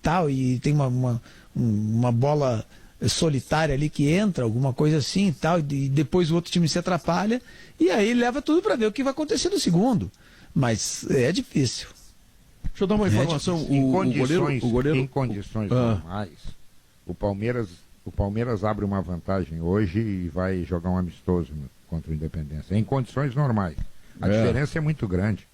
Speaker 3: tal, e tem uma bola solitária ali que entra, alguma coisa assim, tal, e depois o outro time se atrapalha, e aí leva tudo para ver o que vai acontecer no segundo. Mas é difícil.
Speaker 2: Deixa eu dar uma informação.
Speaker 5: Em condições normais, o Palmeiras abre uma vantagem hoje e vai jogar um amistoso contra o Independência. Em condições normais. A diferença é muito grande.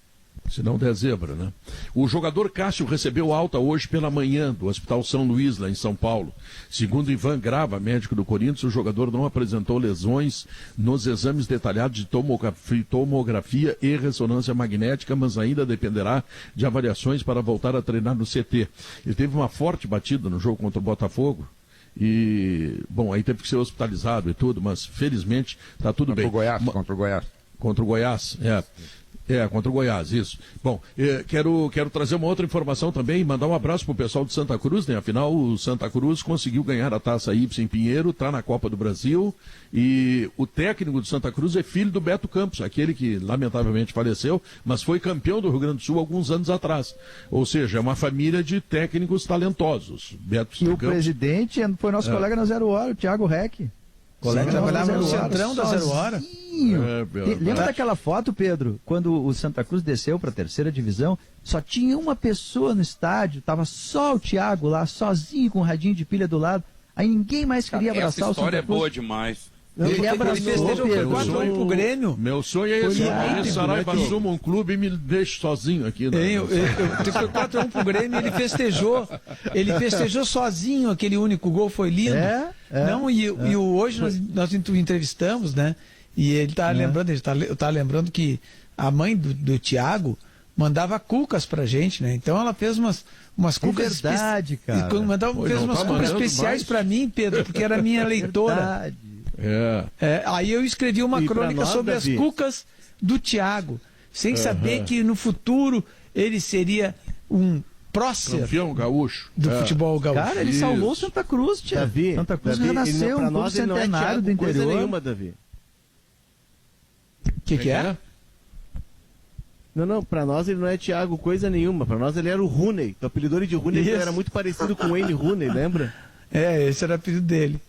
Speaker 2: Se não der zebra, né? O jogador Cássio recebeu alta hoje pela manhã do Hospital São Luís, lá em São Paulo. Segundo Ivan Grava, médico do Corinthians, o jogador não apresentou lesões nos exames detalhados de tomografia e ressonância magnética, mas ainda dependerá de avaliações para voltar a treinar no CT. Ele teve uma forte batida no jogo contra o Botafogo. E, bom, aí teve que ser hospitalizado e tudo, mas felizmente está tudo bem.
Speaker 5: Contra o Goiás.
Speaker 2: Contra o Goiás, contra o Goiás, isso. Bom, quero trazer uma outra informação também, mandar um abraço para o pessoal de Santa Cruz, né? Afinal, o Santa Cruz conseguiu ganhar a Taça Ibsen Pinheiro, está na Copa do Brasil, e o técnico do Santa Cruz é filho do Beto Campos, aquele que lamentavelmente faleceu, mas foi campeão do Rio Grande do Sul alguns anos atrás. Ou seja, é uma família de técnicos talentosos. Beto
Speaker 4: e Campos. O presidente foi nosso colega na Zero Hora, o Thiago Reck.
Speaker 3: Colega trabalhava no centrão da Zero Hora.
Speaker 4: Lembra daquela foto, Pedro? Quando o Santa Cruz desceu para a terceira divisão, só tinha uma pessoa no estádio, tava só o Thiago lá, sozinho com um radinho de pilha do lado. Aí ninguém mais queria abraçar o Santa Cruz.
Speaker 8: Essa história é boa demais.
Speaker 3: Ele festejou 4-1 pro Grêmio.
Speaker 2: Meu sonho é esse. Saraiva assuma um clube e me deixe sozinho aqui.
Speaker 3: Foi 4-1 pro Grêmio e ele festejou. Ele festejou sozinho, aquele único gol foi lindo. Não, e hoje nós entrevistamos, né? E ele tá lembrando, tá lembrando que a mãe do Thiago mandava cucas pra gente, né? Então ela fez umas cucas...
Speaker 4: verdade, cara.
Speaker 3: Fez umas cucas especiais pra mim, Pedro, porque era minha leitora. Aí eu escrevi uma crônica sobre as cucas do Thiago, sem saber que no futuro ele seria um prócer
Speaker 2: campeão gaúcho
Speaker 3: do futebol gaúcho.
Speaker 4: Cara, ele salvou o Santa Cruz, tia.
Speaker 6: Davi,
Speaker 4: Santa Cruz
Speaker 6: Davi,
Speaker 4: renasceu, um clube centenário do interior.
Speaker 6: Coisa nenhuma, Davi.
Speaker 3: O que é?
Speaker 6: Não, pra nós ele não é Thiago coisa nenhuma. Pra nós ele era o Rooney. O apelido de Rooney era muito parecido com o Wayne Rooney, lembra?
Speaker 3: Esse era o apelido dele.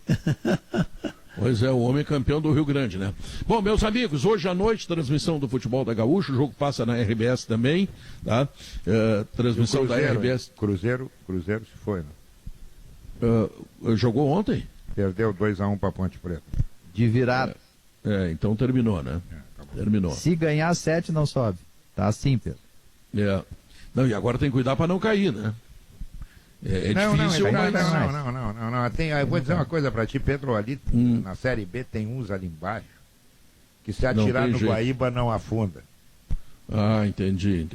Speaker 2: Pois é, o homem campeão do Rio Grande, né? Bom, meus amigos, hoje à noite, transmissão do Futebol da Gaúcha, o jogo passa na RBS também, tá? Transmissão da RBS.
Speaker 5: Cruzeiro se foi, né?
Speaker 2: Jogou ontem?
Speaker 5: Perdeu 2-1 pra Ponte Preta.
Speaker 4: De virada.
Speaker 2: Então terminou, né? Terminou.
Speaker 4: Se ganhar 7, não sobe. Tá assim, Pedro.
Speaker 2: Não, e agora tem que cuidar para não cair, né? Difícil, mas...
Speaker 5: Não. Eu vou dizer uma coisa para ti, Pedro, ali na Série B tem uns ali embaixo que se atirar no Guaíba não afunda.
Speaker 2: Entendi.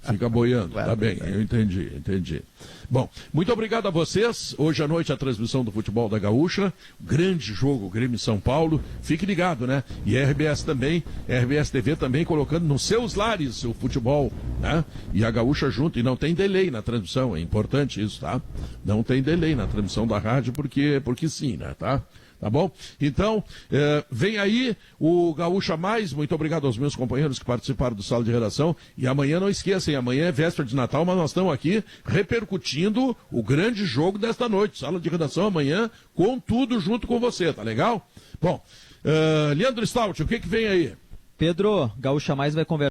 Speaker 2: Fica boiando, tá bem, eu entendi. Bom, muito obrigado a vocês. Hoje à noite a transmissão do Futebol da Gaúcha, grande jogo, Grêmio São Paulo. Fique ligado, né? E RBS também, RBS TV também colocando nos seus lares o futebol, né? E a Gaúcha junto, e não tem delay na transmissão, é importante isso, tá? Não tem delay na transmissão da rádio porque sim, né? Tá bom? Então, vem aí o Gaúcha Mais. Muito obrigado aos meus companheiros que participaram do Sala de Redação. E amanhã, não esqueçam, amanhã é véspera de Natal, mas nós estamos aqui repercutindo o grande jogo desta noite. Sala de Redação amanhã, com tudo junto com você, tá legal? Bom, Leandro Stout, o que vem aí?
Speaker 10: Pedro, Gaúcha Mais vai conversar.